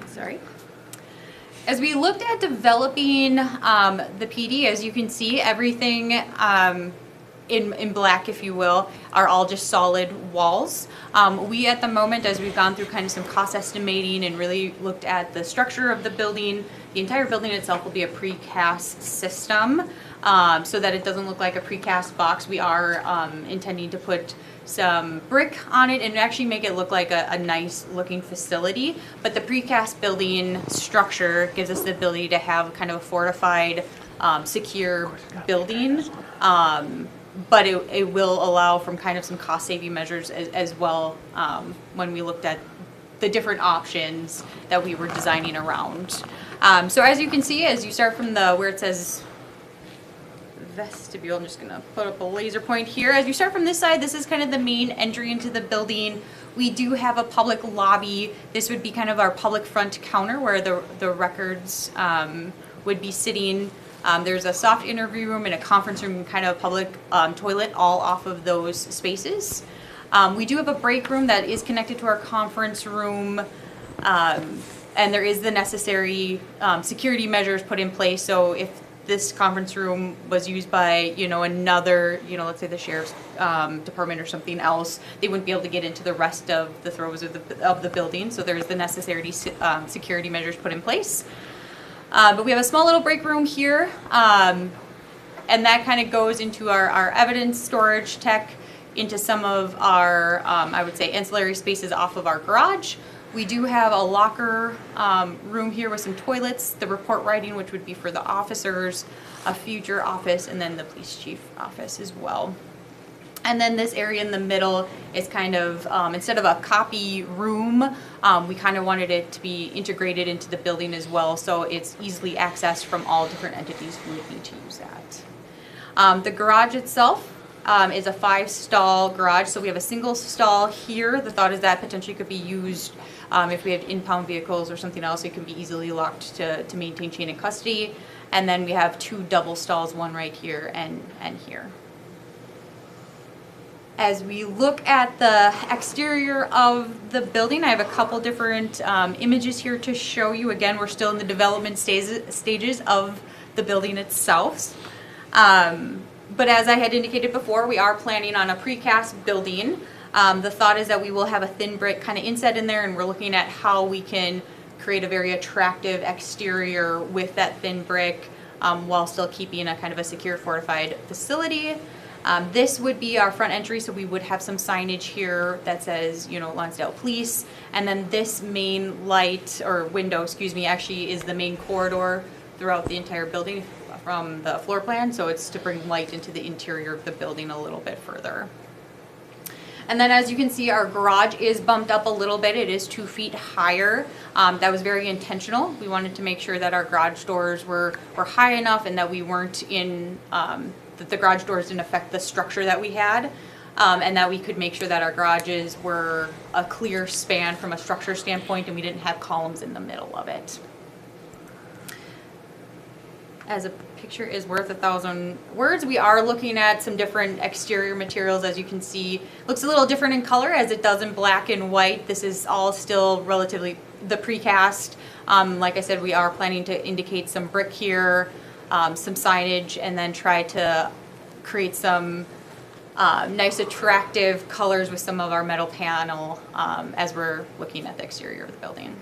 Sorry. As we looked at developing the PD, as you can see, everything in black, if you will, are all just solid walls. We at the moment, as we've gone through kind of some cost estimating and really looked at the structure of the building, the entire building itself will be a precast system, so that it doesn't look like a precast box. We are intending to put some brick on it and actually make it look like a nice looking facility. But the precast building structure gives us the ability to have kind of a fortified, secure building. But it will allow from kind of some cost saving measures as well when we looked at the different options that we were designing around. So as you can see, as you start from where it says vestibule, I'm just gonna put up a laser point here. As you start from this side, this is kind of the main entry into the building. We do have a public lobby. This would be kind of our public front counter where the records would be sitting. There's a soft interview room and a conference room and kind of a public toilet all off of those spaces. We do have a break room that is connected to our conference room, and there is the necessary security measures put in place. So if this conference room was used by, another, let's say the sheriff's department or something else, they wouldn't be able to get into the rest of the throws of the building. So there's the necessary security measures put in place. But we have a small little break room here, and that kind of goes into our evidence storage tech, into some of our, I would say, ancillary spaces off of our garage. We do have a locker room here with some toilets, the report writing, which would be for the officers, a future office, and then the police chief office as well. And then this area in the middle is kind of, instead of a copy room, we kind of wanted it to be integrated into the building as well, so it's easily accessed from all different entities who would need to use that. The garage itself is a 5-stall garage, so we have a single stall here. The thought is that potentially could be used if we have impound vehicles or something else. It can be easily locked to maintain chain of custody. And then we have 2 double stalls, one right here and here. As we look at the exterior of the building, I have a couple different images here to show you. Again, we're still in the development stages of the building itself. But as I had indicated before, we are planning on a precast building. The thought is that we will have a thin brick kind of inset in there, and we're looking at how we can create a very attractive exterior with that thin brick while still keeping a kind of a secure fortified facility. This would be our front entry, so we would have some signage here that says, Lonsdale Police. And then this main light, or window, excuse me, actually is the main corridor throughout the entire building from the floor plan. So it's to bring light into the interior of the building a little bit further. And then as you can see, our garage is bumped up a little bit. It is 2 feet higher. That was very intentional. We wanted to make sure that our garage doors were high enough and that we weren't in, that the garage doors didn't affect the structure that we had, and that we could make sure that our garages were a clear span from a structure standpoint and we didn't have columns in the middle of it. As a picture is worth 1,000 words, we are looking at some different exterior materials. As you can see, looks a little different in color as it does in black and white. This is all still relatively the precast. Like I said, we are planning to indicate some brick here, some signage, and then try to create some nice attractive colors with some of our metal panel as we're looking at the exterior of the building.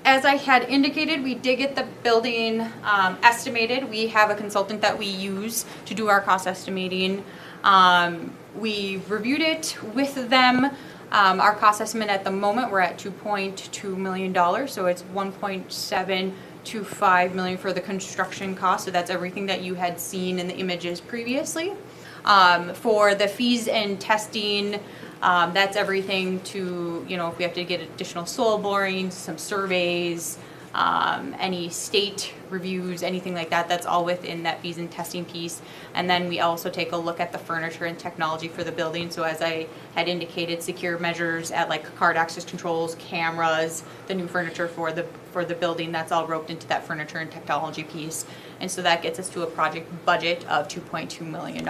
As I had indicated, we did get the building estimated. We have a consultant that we use to do our cost estimating. We reviewed it with them. Our cost estimate at the moment, we're at $2.2 million, so it's $1.725 million for the construction cost, so that's everything that you had seen in the images previously. For the fees and testing, that's everything to, if we have to get additional soil borings, some surveys, any state reviews, anything like that, that's all within that fees and testing piece. And then we also take a look at the furniture and technology for the building. So as I had indicated, secure measures at like card access controls, cameras, the new furniture for the building, that's all roped into that furniture and technology piece. And so that gets us to a project budget of $2.2 million.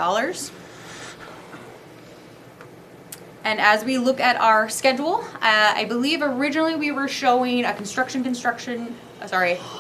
And as we look at our schedule, I believe originally we were showing a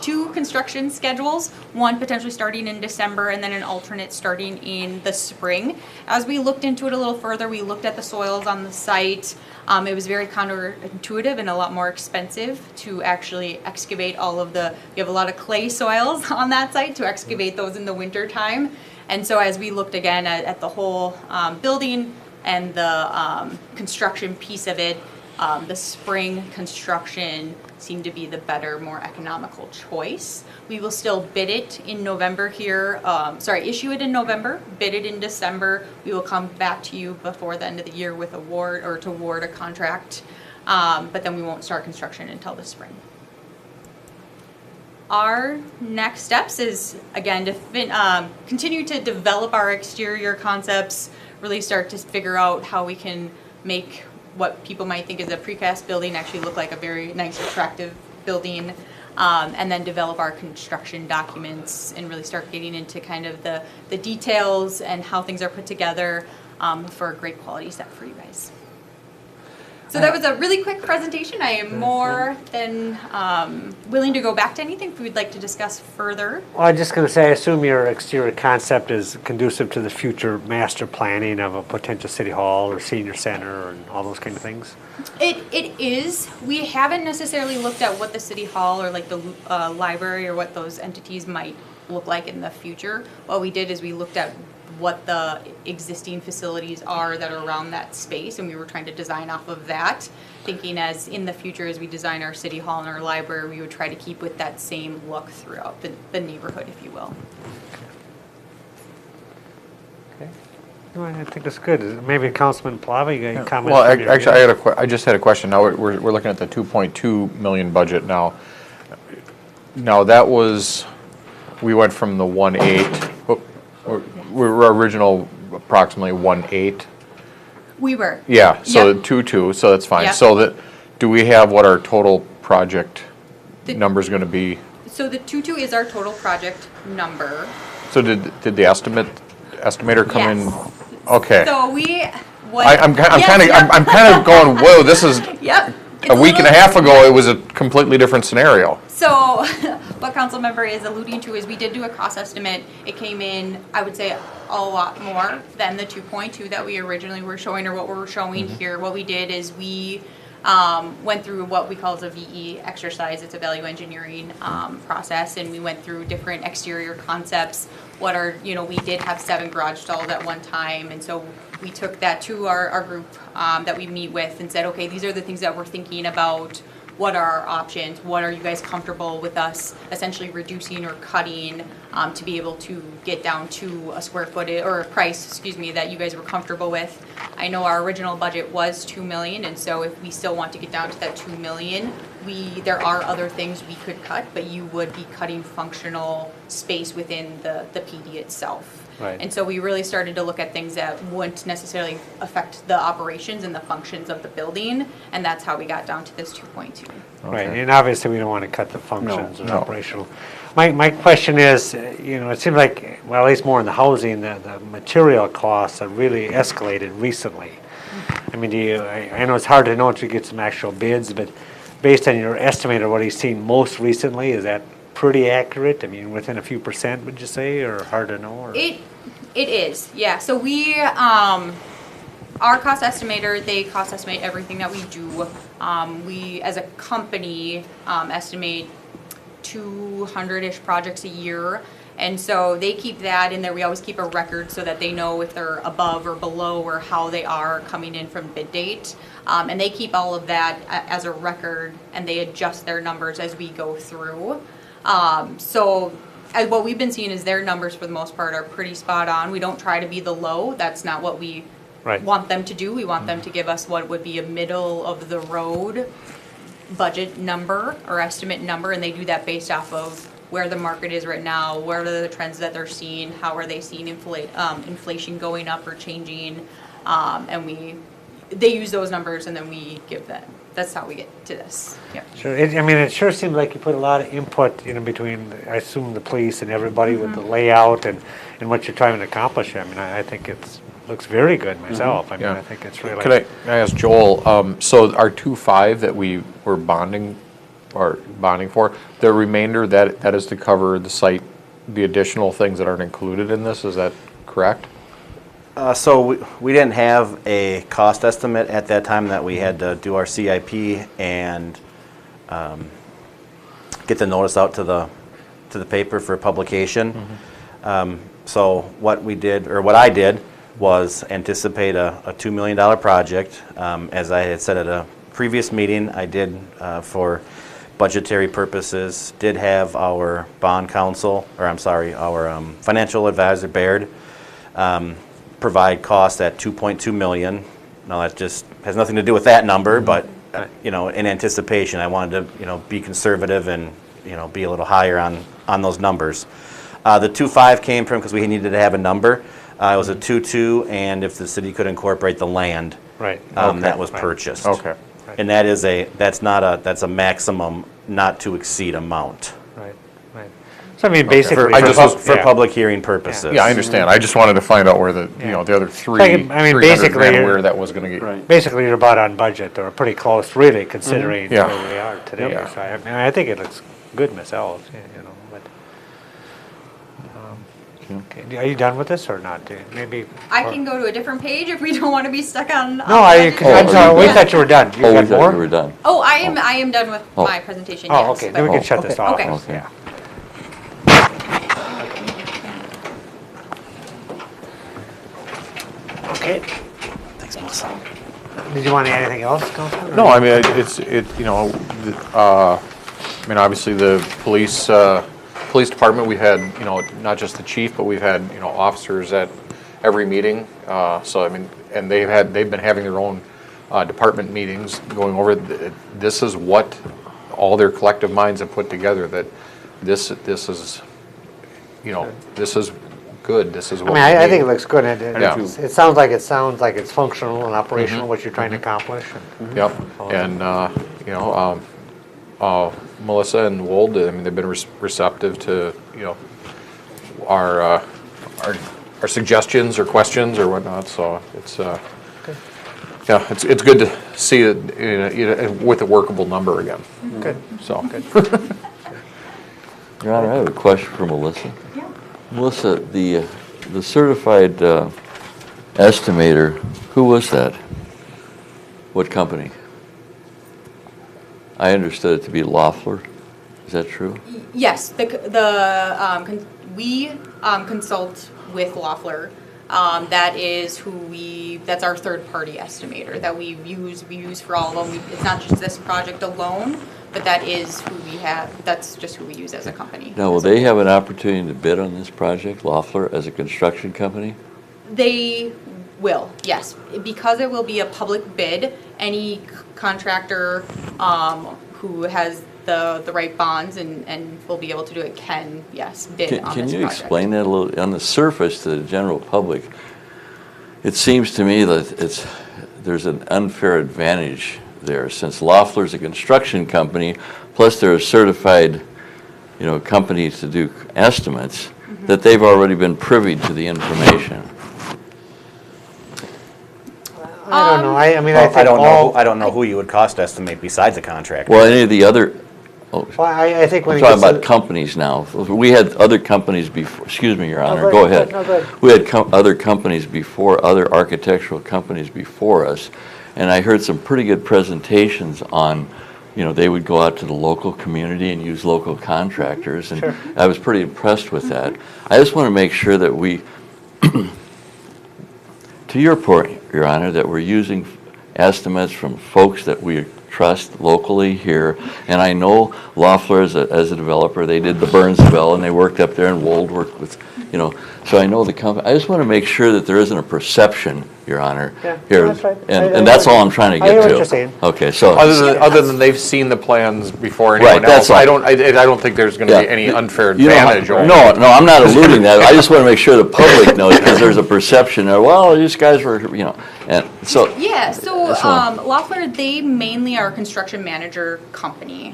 two construction schedules, one potentially starting in December and then an alternate starting in the spring. As we looked into it a little further, we looked at the soils on the site. It was very counterintuitive and a lot more expensive to actually excavate all of we have a lot of clay soils on that site, to excavate those in the winter time. And so as we looked again at the whole building, and the construction piece of it, the spring construction seemed to be the better, more economical choice. We will still bid it in November here, issue it in November, bid it in December. We will come back to you before the end of the year with to award a contract, but then we won't start construction until the spring. Our next steps is, again, to continue to develop our exterior concepts, really start to figure out how we can make what people might think is a precast building actually look like a very nice, attractive building, and then develop our construction documents and really start getting into kind of the details and how things are put together for a great quality set for you guys. So that was a really quick presentation. I am more than willing to go back to anything if we'd like to discuss further. Well, I'm just going to say, I assume your exterior concept is conducive to the future master planning of a potential city hall or senior center and all those kind of things? It is. We haven't necessarily looked at what the city hall or like the library or what those entities might look like in the future. What we did is we looked at what the existing facilities are that are around that space, and we were trying to design off of that, thinking as in the future as we design our city hall and our library, we would try to keep with that same look throughout the neighborhood, if you will. Okay. No, I think that's good. Maybe Councilman Plava, you got any comments? Well, actually, I just had a question. Now, we're looking at the 2.2 million budget now. Now, that was, we went from the 1.8, we're original approximately 1.8. We were. Yeah, so Yep. 2.2, so that's fine. Yep. So that, do we have what our total project number's gonna be? So the 2.2 is our total project number. So did the estimator come in? Yes. Okay. So we. I'm kind of going, whoa, this is, Yep. a week and a half ago, it was a completely different scenario. So what council member is alluding to is we did do a cost estimate. It came in, I would say, a lot more than the 2.2 that we originally were showing or what we're showing here. What we did is we went through what we call as a VE exercise. It's a value engineering process, and we went through different exterior concepts. We did have 7 garage stalls at one time, and so we took that to our group that we meet with and said, okay, these are the things that we're thinking about. What are our options? What are you guys comfortable with us essentially reducing or cutting to be able to get down to a square footage or a price, that you guys were comfortable with? I know our original budget was $2 million, and so if we still want to get down to that $2 million, there are other things we could cut, but you would be cutting functional space within the PD itself. Right. And so we really started to look at things that wouldn't necessarily affect the operations and the functions of the building, and that's how we got down to this 2.2. Right, and obviously we don't want to cut the functions or No. operational. My question is, it seems like, well, at least more in the housing, the material costs have really escalated recently. I mean, I know it's hard to know until you get some actual bids, but based on your estimate of what he's seen most recently, is that pretty accurate? I mean, within a few percent, would you say, or hard to know? Or? It is, yeah. So we, our cost estimator, they cost estimate everything that we do. We, as a company, estimate 200-ish projects a year. And so they keep that in there. We always keep a record so that they know if they're above or below or how they are coming in from bid date. And they keep all of that as a record, and they adjust their numbers as we go through. What we've been seeing is their numbers for the most part are pretty spot on. We don't try to be the low. That's not what we want them to do. We want them to give us what would be a middle of the road budget number or estimate number, and they do that based off of where the market is right now, where are the trends that they're seeing, how are they seeing inflation going up or changing, and they use those numbers and then we give them. That's how we get to this. Yep. Sure. It sure seems like you put a lot of input between, I assume, the police and everybody with the layout and what you're trying to accomplish. I mean, I think it looks very good myself. I mean, I think it's really. Can I ask Joel, so our 2.5 that we were bonding for, the remainder, that is to cover the site, the additional things that aren't included in this, is that correct? So we didn't have a cost estimate at that time that we had to do our CIP and get the notice out to the paper for publication. So what I did was anticipate a $2 million project. As I had said at a previous meeting, I did for budgetary purposes, did have our bond counsel, our financial advisor, Baird, provide costs at $2.2 million. Now that just has nothing to do with that number, but in anticipation, I wanted to be conservative and be a little higher on those numbers. The 2.5 came from because we needed to have a number. It was a 2.2, and if the city could incorporate the land, that was purchased. Okay. And that's a maximum not to exceed amount. Right. So I mean, basically. I just For public hearing purposes. Yeah, I understand. I just wanted to find out where the, you know, the other three, I mean, 300 basically, grand, you're- where that was gonna get. Right. Basically, you're about on budget, or pretty close, really, considering Yeah. where we are today. Yeah. So I mean, I think it looks good myself, you know, but. Okay, are you done with this or not? Maybe. I can go to a different page if we don't want to be stuck on. No, budget. I'm sorry, we thought you were done. You Oh, we got thought more? you were done. Oh, I am done with Oh. my presentation, Oh, yes. okay, but- then we can shut okay. this off. Okay. Yeah. Okay. Thanks, Melissa. Did you want anything else, Councilman? No, I mean, you know, I mean, obviously the police department, we had, you know, not just the chief, but we've had, you know, officers at every meeting. So, I mean, and they've been having their own department meetings going over, this is what all their collective minds have put together, that this is, you know, this is good, this is I what mean, we I need. think it looks good. Yeah. It sounds like it's functional and operational, what you're trying to accomplish. Yep, and, you know, Melissa and Wold, I mean, they've been receptive to, you know, our suggestions or questions or whatnot, so it's, yeah, it's good to see it, you know, with a workable number again. Good. So. Your Honor, I have a question for Melissa. Yeah. Melissa, the certified estimator, who was that? What company? I understood it to be Loeffler. Is that true? Yes, we consult with Loeffler. That is that's our third-party estimator that we use for all of them. It's not just this project alone, but that is who we have, that's just who we use as a company. Now, will they have an opportunity to bid on this project, Loeffler, as a construction company? They will, yes. Because it will be a public bid, any contractor who has the right bonds and will be able to do it can, yes, bid on this project. Can you explain that a little? On the surface, to the general public, it seems to me that there's an unfair advantage there, since Loeffler's a construction company, plus they're a certified, you know, company to do estimates, that they've already been privy to the information. I don't know, I mean, I Well, think I don't know who you would cost estimate besides a contractor. Well, any of the other, Well, I think when I'm it talking gets about companies now. We had other companies before, excuse me, Your Honor, go go ahead. ahead. No, go ahead. We had other companies before, other architectural companies before us, and I heard some pretty good presentations on, you know, they would go out to the local community and use local contractors, and Sure. I was pretty impressed with that. I just want to make sure that we, to your point, Your Honor, that we're using estimates from folks that we trust locally here, and I know Loeffler as a developer, they did the Burnsville, and they worked up there, and Wold worked with, you know, so I know the company. I just want to make sure that there isn't a perception, Your Honor, Yeah, here, that's right. and that's all I'm trying to get I to. hear what you're saying. Okay, so. Other than they've seen the plans before Right, anyone that's else, all. I don't think there's gonna be Yeah. any unfair You know, advantage. over No, it. no, I'm not alluding that. I just want to make sure the public knows, because there's a perception that, well, these guys were, you know, and so. Yeah, so That's all. Loeffler, they mainly are a construction manager company.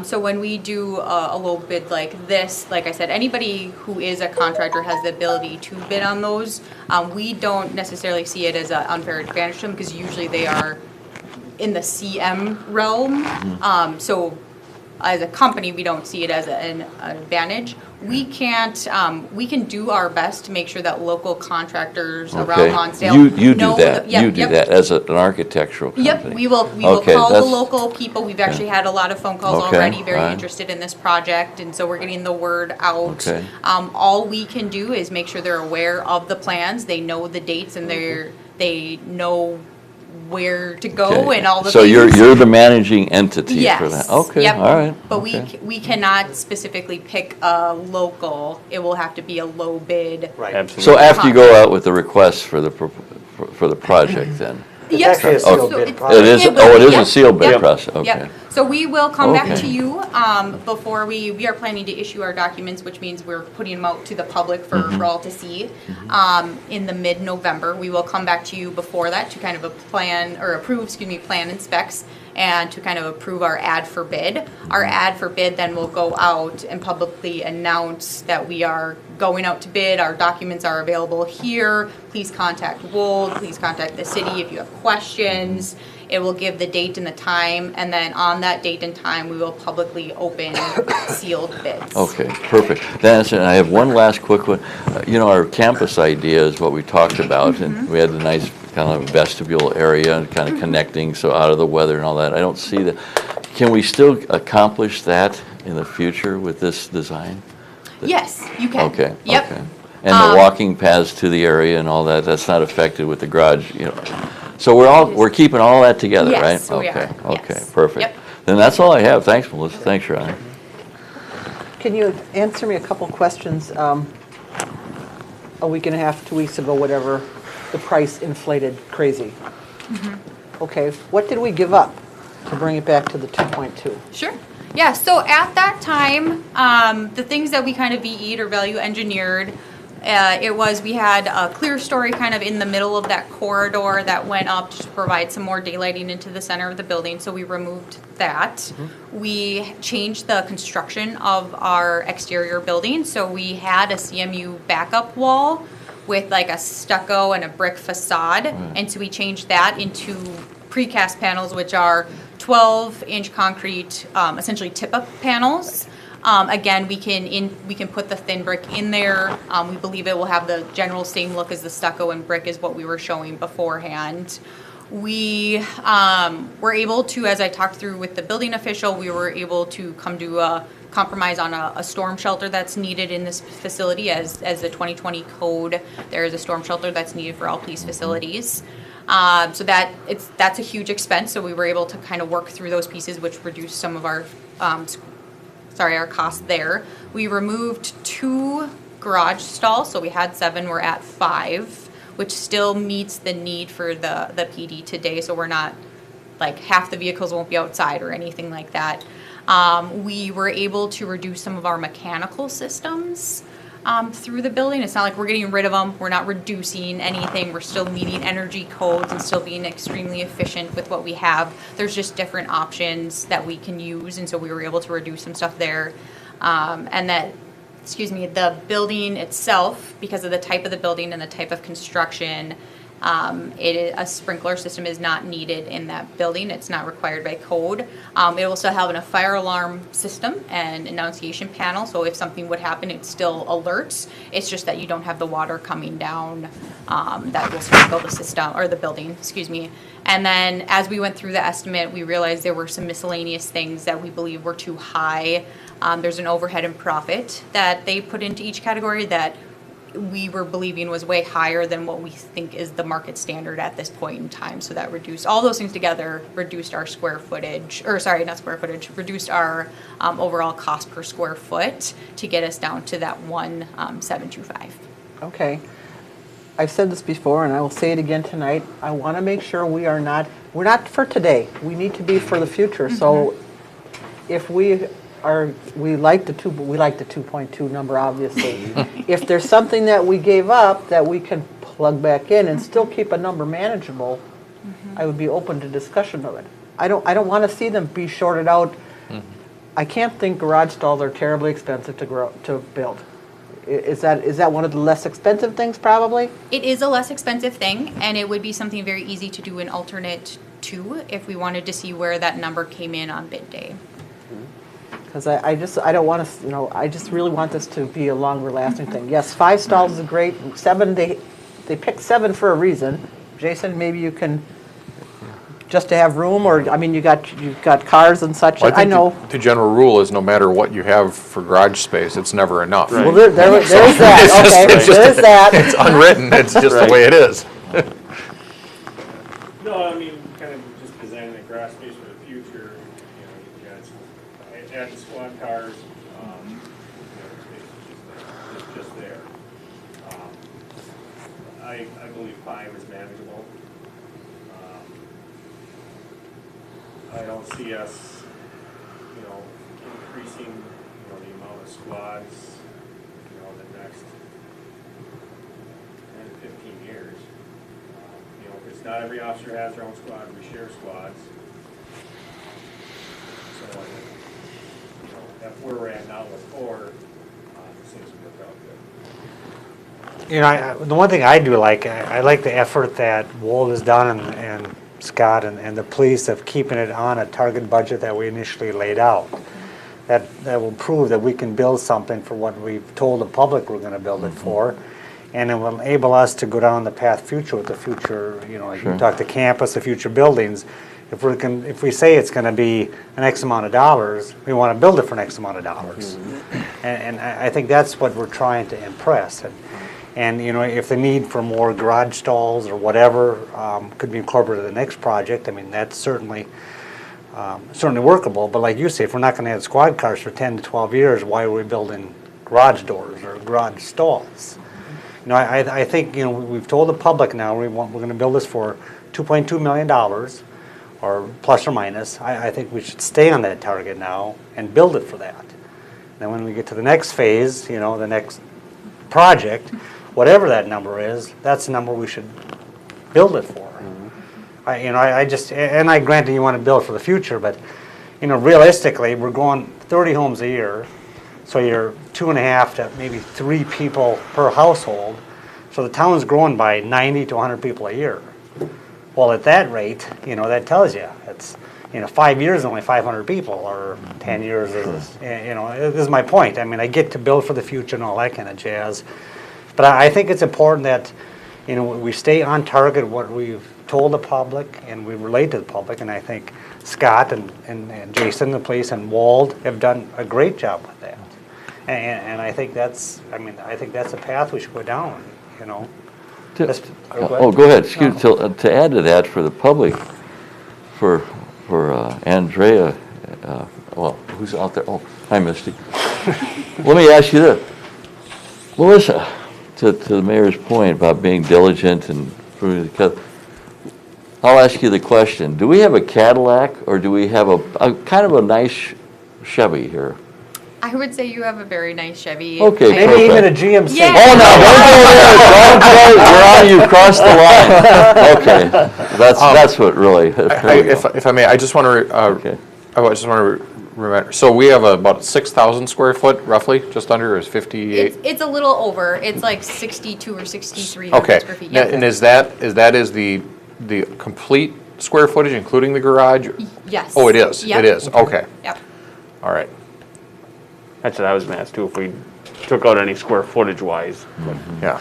So when we do a low bid like this, like I said, anybody who is a contractor has the ability to bid on those. We don't necessarily see it as an unfair advantage to them, because usually they are in the CM realm. So as a company, we don't see it as an advantage. We can't, we can do our best to make sure that local contractors around Okay. Lonsdale You do know that, the- yep, you do yep. that as an architectural company. Yep, we will Okay, call the that's- local people. We've actually had a lot of phone calls Okay, already, very alright. interested in this project, and so we're getting the word out. Okay. All we can do is make sure they're aware of the plans, they know the dates, and they know where to go Okay. and all the So things. you're the managing entity for Yes. that? Okay, Yep. all right. But okay. we cannot specifically pick a local. It will have to be a low bid. Right. Absolutely. So after you go out with the request for the project then? Yep. actually a So sealed bid it's- process. It is, will oh, it be, is yep. a sealed bid Yep. process, okay. Yep. So we will come back Okay. to you before we are planning to issue our documents, which means we're putting them out to the public for all to see in the mid-November. We will come back to you before that to kind of approve, plan and specs, and to kind of approve our ad for bid. Our ad for bid then will go out and publicly announce that we are going out to bid. Our documents are available here. Please contact Wold. Please contact the city if you have questions. It will give the date and the time, and then on that date and time, we will publicly open sealed bids. Okay, perfect. That's it. I have one last quick one. Our campus idea is what we talked about, and we had the nice kind of vestibule area and kind of connecting, so out of the weather and all that. I don't see that. Can we still accomplish that in the future with this design? Yes, you can. Okay. Yep. Okay. And the walking paths to the area and all that, that's not affected with the garage, So we're keeping all that together, right? Yes, we are. Okay, Yes. perfect. Yep. Then that's all I have. Thanks, Melissa. Thanks, Ron. Can you answer me a couple questions? A week and a half, 2 weeks ago, whatever, the price inflated crazy. Okay, what did we give up to bring it back to the 2.2? Sure. Yeah, so at that time, the things that we kind of VE'd or value engineered, we had a clear story kind of in the middle of that corridor that went up to provide some more daylighting into the center of the building, so we removed that. We changed the construction of our exterior building, so we had a CMU backup wall with like a stucco and a brick facade, and so we changed that into precast panels, which are 12-inch concrete, essentially tip-up panels. Again, we can put the thin brick in there. We believe it will have the general same look as the stucco and brick is what we were showing beforehand. We were able to, as I talked through with the building official, we were able to come to a compromise on a storm shelter that's needed in this facility. As the 2020 code, there is a storm shelter that's needed for all police facilities. So that's a huge expense. So we were able to kind of work through those pieces, which reduced some of our cost there. We removed 2 garage stalls, so we had 7, we're at 5, which still meets the need for the PD today, so we're not, like, half the vehicles won't be outside or anything like that. We were able to reduce some of our mechanical systems through the building. It's not like we're getting rid of them, we're not reducing anything, we're still meeting energy codes and still being extremely efficient with what we have. There's just different options that we can use, and so we were able to reduce some stuff there. The building itself, because of the type of the building and the type of construction, a sprinkler system is not needed in that building. It's not required by code. It will still have a fire alarm system and annunciation panel, so if something would happen, it still alerts. It's just that you don't have the water coming down that will sprinkle the system, or the building, And then as we went through the estimate, we realized there were some miscellaneous things that we believe were too high. There's an overhead and profit that they put into each category that we were believing was way higher than what we think is the market standard at this point in time. So that reduced, all those things together reduced our reduced our overall cost per square foot to get us down to that 1,725. Okay. I've said this before, and I will say it again tonight. I want to make sure we're not for today. We need to be for the future. So if we like the 2.2 number, obviously. If there's something that we gave up that we can plug back in and still keep a number manageable, I would be open to discussion of it. I don't want to see them be shorted out. I can't think garage stalls are terribly expensive to build. Is that one of the less expensive things, probably? It is a less expensive thing, and it would be something very easy to do an alternate to if we wanted to see where that number came in on bid day. Because I don't want to, I just really want this to be a longer lasting thing. Yes, 5 stalls is great. 7, they picked 7 for a reason. Jason, maybe you can, just to have room, or, you've got cars and such. Well, I know. The general rule is no matter what you have for garage space, it's never enough. Right. Well, there's that. There's that. It's unwritten. It's just the way it is. No, kind of just designing the garage space for the future. Add squad cars, it's just there. I believe 5 is manageable. I don't see us increasing, the amount of squads, the next 10 to 15 years. Because not every officer has their own squad, we share squads. So, at where we're at now with 4, it seems to work out good. The one thing I do like, I like the effort that Wold has done and Scott and the police of keeping it on a target budget that we initially laid out. That will prove that we can build something for what we've told the public we're going to build it for, and it will enable us to go down the path future with the future. Like you talk to campus, the future buildings. If we say it's going to be an X amount of dollars, we want to build it for an X amount of dollars, and I think that's what we're trying to impress. And if the need for more garage stalls or whatever could be incorporated in the next project, I mean, that's certainly workable. But like you say, if we're not going to have squad cars for 10 to 12 years, why are we building garage doors or garage stalls? I think we've told the public now we're going to build this for $2.2 million, or plus or minus. I think we should stay on that target now and build it for that. Then when we get to the next phase, the next project, whatever that number is, that's the number we should build it for. I granted you want to build for the future, but realistically, we're going 30 homes a year, so you're 2.5 to maybe 3 people per household. So the town's growing by 90 to 100 people a year. Well, at that rate, that tells you it's 5 years only 500 people, or 10 years is this is my point. I mean, I get to build for the future and all that kind of jazz. But I think it's important that, we stay on target what we've told the public and we relate to the public. And I think Scott and Jason, the police, and Wald have done a great job with that. And I think that's a path we should go down. Go ahead. To add to that for the public, for Andrea, who's out there? Oh, hi, Misty. Let me ask you this, Melissa. To the mayor's point about being diligent and I'll ask you the question: do we have a Cadillac, or do we have a kind of a nice Chevy here? I would say you have a very nice Chevy. Okay, maybe even a GMC. Yeah. Oh no! Don't go there! We're on you. Cross the line. Okay, that's what really. If I may, I just want to. I just want to remember. So we have about 6,000 square foot, roughly, just under, is 58. It's a little over. It's like 62 or 63 Okay, square feet. Yeah. And is the complete square footage, including the garage? Yes. Oh, it is. Yep. It is. Okay. Yep. All right. That's what I was going to ask too, if we took out any square footage wise. Yeah.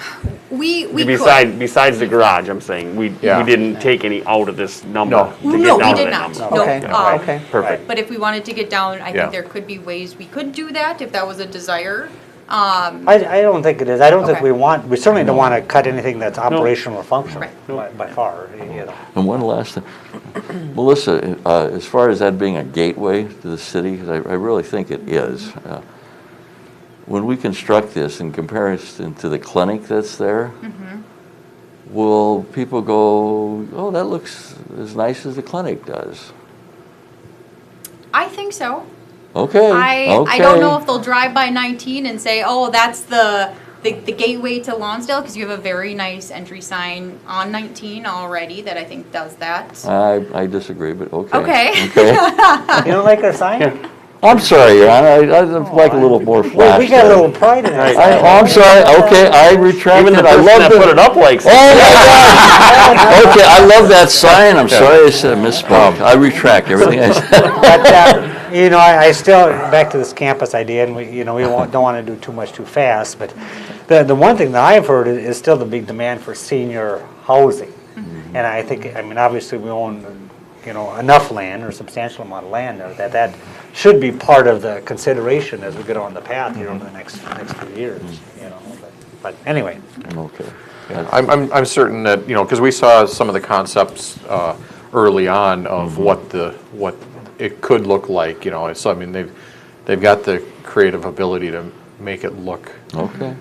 We besides the garage, I'm saying we didn't take any out of this number. No, we did not. No. Okay. Perfect. But if we wanted to get down, I Yeah. think there could be ways we could do that if that was a desire. I don't think it is. I don't think Okay. we certainly don't want to cut anything that's operational or functional by far. And one last thing, Melissa, as far as that being a gateway to the city, 'cause I really think it is. When we construct this in comparison to the clinic that's there, will people go, oh, that looks as nice as the clinic does? I think so. Okay. I don't know if they'll drive by 19 and say, oh, that's the gateway to Lonsdale, because you have a very nice entry sign on 19 already that I think does that. I disagree, but okay. Okay. You don't like our sign? I'm sorry, Your Honor. I'd like a little more flash. We got a little pride in it. I'm sorry. Okay, I retract Even the it. I person love that put it up like. Oh my God! Okay, I love that sign. I'm sorry I said misspoke. I retract everything I said. But I still, back to this campus idea, and we don't want to do too much too fast. But the one thing that I've heard is still the big demand for senior housing, and I think obviously we own enough land, or a substantial amount of land there, that should be part of the consideration as we get on the path here over the next few years. But anyway. Okay. I'm certain that because we saw some of the concepts early on of what it could look like. So they've got the creative ability to make it look. Okay.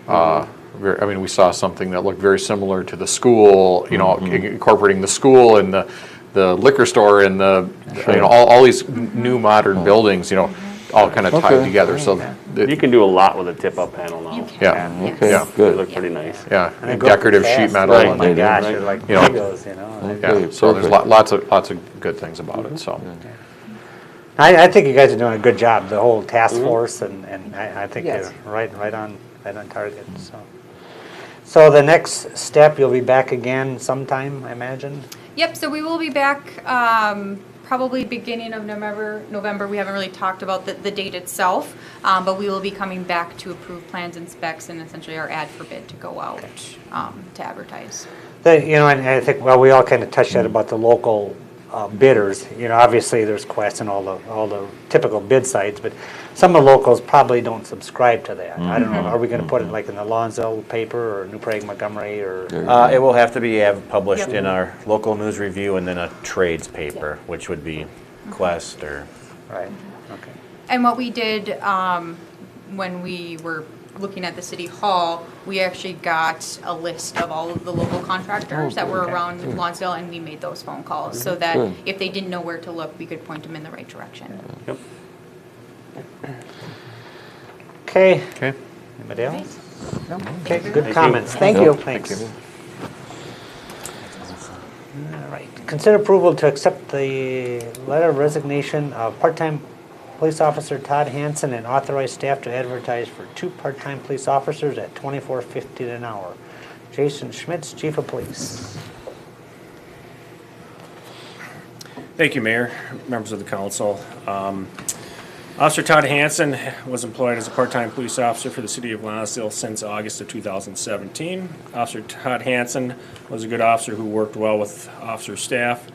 We saw something that looked very similar to the school. Incorporating the school and the liquor store and all these new modern buildings. all kind of tied Okay. together, so. You can do a lot with a tip-up panel now. Yeah, Okay, yeah. They good. look pretty nice. Yeah, And they and go decorative fast, sheet metal. Oh Right. my They do, gosh, right. they're like You know. Legos, you know? Okay, Yeah, so there's perfect. lots of good things about it, so. I think you guys are doing a good job, the whole task force, and I think Yes. you're right on target, so. So the next step, you'll be back again sometime, I imagine? Yep, so we will be back probably beginning of November. We haven't really talked about the date itself, but we will be coming back to approve plans and specs and essentially our ad for bid to go out to advertise. You know, and I think, well, we all kind of touched that about the local bidders. You know, obviously there's Quest and all the typical bid sites, but some of the locals probably don't subscribe to that. I don't know, are we going to put it like in the Lonsdale paper or New Prague Montgomery or? It will have to be published in our local news review and then a trades paper, which would be Quest or. Right, okay. And what we did when we were looking at the city hall, we actually got a list of all of the local contractors that were around Lonsdale, and we made those phone calls so that Good. if they didn't know where to look, we could point them in the right direction. Yep. Okay, Okay. anybody else? No? Okay, good you. comments. Thank you. Thanks. All right, consider approval to accept the letter of resignation of part-time police officer Todd Hansen and authorize staff to advertise for 2 part-time police officers at $24.50 an hour. Jason Schmitz, Chief of Police. Thank you, Mayor, members of the council. Officer Todd Hansen was employed as a part-time police officer for the city of Lonsdale since August of 2017. Officer Todd Hansen was a good officer who worked well with officer staff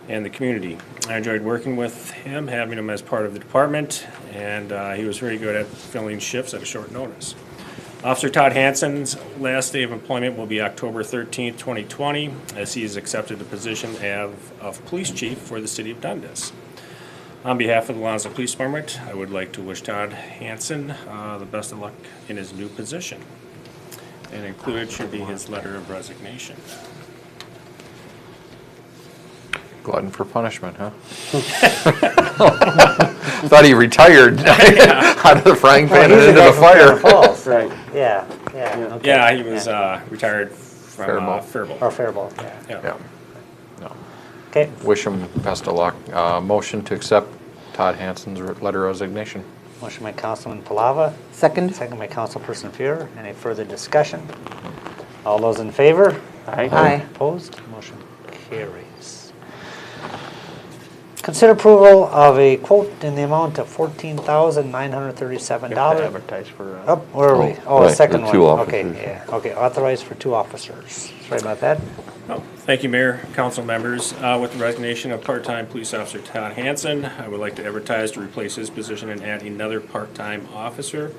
and the community. I enjoyed working with him, having him as part of the department, and he was very good at filling shifts at a short notice. Officer Todd Hansen's last day of employment will be October 13th, 2020, as he has accepted the position of police chief for the city of Dundas. On behalf of the Lonsdale Police Department, I would like to wish Todd Hansen the best of luck in his new position. And included should be his letter of resignation. Glutton for punishment, huh? Thought he retired out of the frying pan and into the fire. Right. Yeah, yeah. okay. Yeah, he was retired from Faribault. Faribault. Or Faribault, yeah. Yeah. No. Okay, Wish him best of luck. Motion to accept Todd Hansen's letter of resignation. motion by Councilman Palava, Second? second by Councilperson Fuhr. Any further discussion? All those in favor? Aye. Opposed? Motion carries. Consider approval of a quote in the amount of $14,937. Advertise for. Oh, where are we? Oh, Oh, right, second the one. 2 Okay, officers. yeah, okay, authorized for 2 officers. Sorry about that. Oh, thank you, Mayor, council members. With the resignation of part-time police officer Todd Hansen, I would like to advertise to replace his position and add another part-time officer.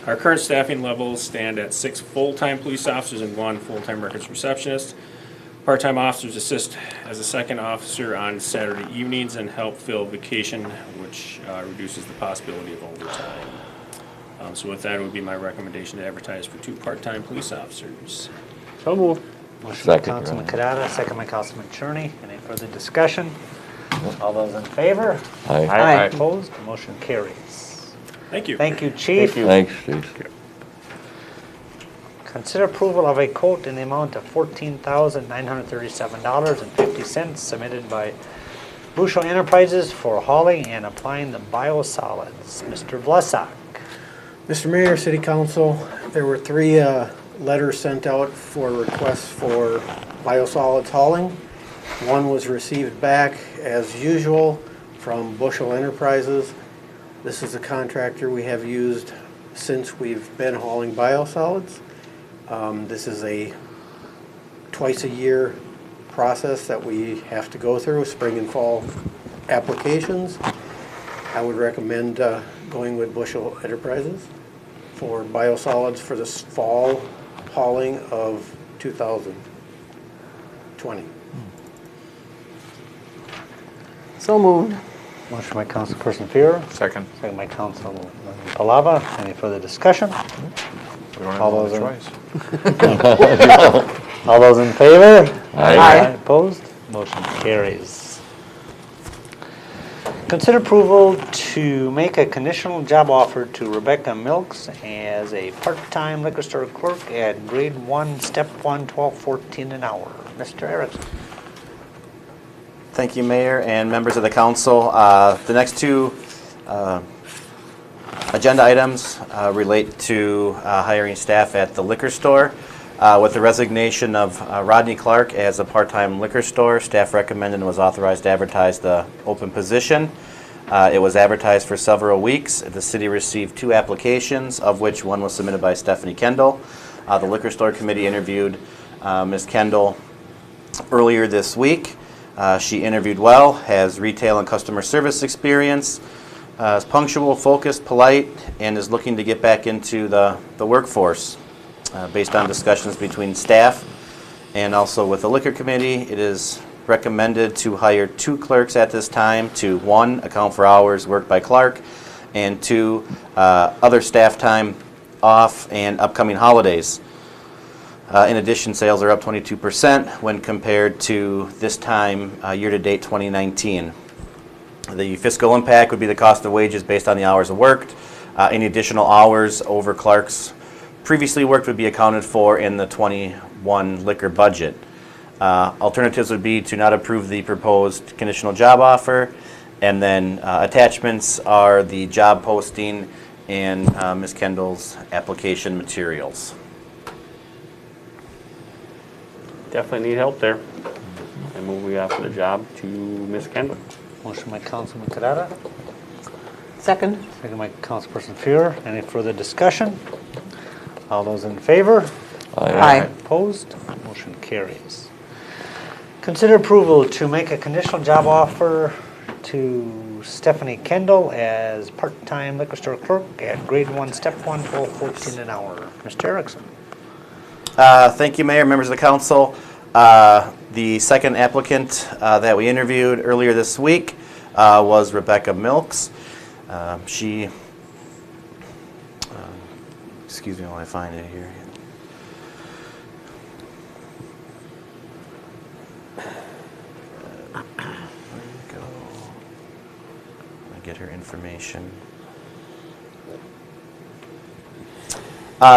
Our current staffing levels stand at 6 full-time police officers and 1 full-time records receptionist. Part-time officers assist as a second officer on Saturday evenings and help fill vacation, which reduces the possibility of overtime. So with that, it would be my recommendation to advertise for 2 part-time police officers. So moved. Motion by Second, Councilman right. Kadada, second by Councilman Cherney. Any further discussion? All those in favor? Aye. Aye. Opposed? Motion carries. Thank you. Thank you, Chief. Thanks, Chief. Consider approval of a quote in the amount of $14,937.50 submitted by Bushel Enterprises for hauling and applying the biosolids. Mr. Vlesak. Mr. Mayor, City Council, there were 3 letters sent out for requests for biosolids hauling. One was received back as usual from Bushel Enterprises. This is a contractor we have used since we've been hauling biosolids. This is a twice-a-year process that we have to go through, spring and fall applications. I would recommend going with Bushel Enterprises for biosolids for this fall hauling of 2020. So moved. Motion by Councilperson Fuhr. Second. Second by Councilman Palava. Any further discussion? We don't have All those another in- choice. All those in favor? Aye. Opposed? Motion carries. Consider approval to make a conditional job offer to Rebecca Milks as a part-time liquor store clerk at grade 1, step 1, $12.14 an hour. Mr. Erickson. Thank you, Mayor and members of the council. The next two agenda items relate to hiring staff at the liquor store. With the resignation of Rodney Clark as a part-time liquor store, staff recommended and was authorized to advertise the open position. It was advertised for several weeks. The city received 2 applications, of which one was submitted by Stephanie Kendall. The liquor store committee interviewed Ms. Kendall earlier this week. She interviewed well, has retail and customer service experience, is punctual, focused, polite, and is looking to get back into the workforce. Based on discussions between staff and also with the liquor committee, it is recommended to hire 2 clerks at this time to 1, account for hours worked by Clark, and 2, other staff time off and upcoming holidays. In addition, sales are up 22% when compared to this time year-to-date 2019. The fiscal impact would be the cost of wages based on the hours worked. Any additional hours over Clark's previously worked would be accounted for in the 21 liquor budget. Alternatives would be to not approve the proposed conditional job offer, and then attachments are the job posting and Ms. Kendall's application materials. Definitely need help there. I move we offer the job to Ms. Kendall. Motion by Councilman Kadada. Second. Second by Councilperson Fuhrer. Any further discussion? All those in favor? Aye. Opposed? Motion carries. Consider approval to make a conditional job offer to Stephanie Kendall as part-time liquor store clerk at grade 1, step 1, $12.14 an hour. Mr. Erickson. Thank you, Mayor, members of the council. The second applicant that we interviewed earlier this week was Rebecca Milks. She, excuse me while I find it here. There we go. I get her information.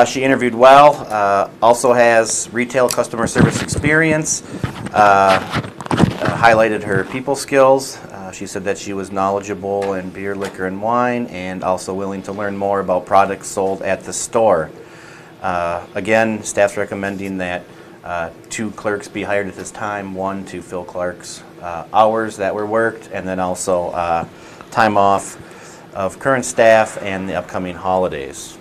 She interviewed well, also has retail customer service experience, highlighted her people skills. She said that she was knowledgeable in beer, liquor, and wine, and also willing to learn more about products sold at the store. Again, staff's recommending that 2 clerks be hired at this time, 1 to fill Clark's hours that were worked, and then also time off of current staff and the upcoming holidays.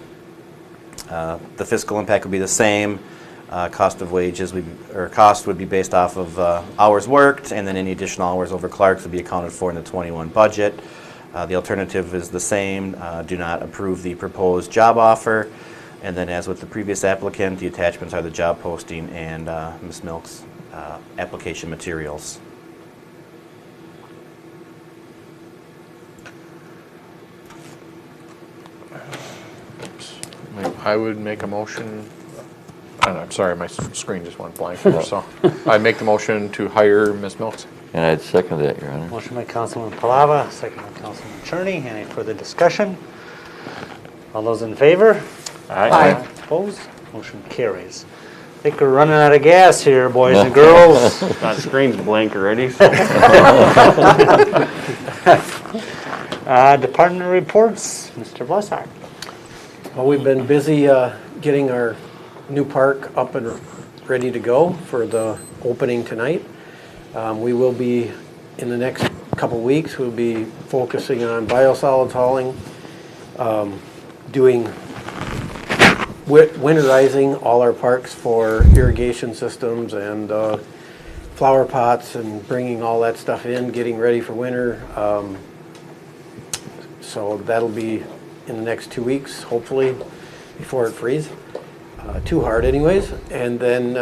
The fiscal impact would be the same. Cost of wages cost would be based off of hours worked, and then any additional hours over Clark's would be accounted for in the 21 budget. The alternative is the same. Do not approve the proposed job offer. And then, as with the previous applicant, the attachments are the job posting and Ms. Milk's application materials. I would make a motion, I'm sorry, my screen just went blank there, so I'd make the motion to hire Ms. Milks. And I'd second that, Your Honor. Motion by Councilman Palava, second by Councilman Cherney. Any further discussion? All those in favor? Aye. Opposed? Motion carries. I think we're running out of gas here, boys and girls. My screen's blank already. So. Department reports, Mr. Vlasák. Well, we've been busy getting our new park up and ready to go for the opening tonight. We will be, in the next couple weeks, we'll be focusing on biosolids hauling, doing winterizing all our parks for irrigation systems and flower pots, and bringing all that stuff in, getting ready for winter. So that'll be in the next 2 weeks, hopefully, before it freezes. Too hard anyways. And then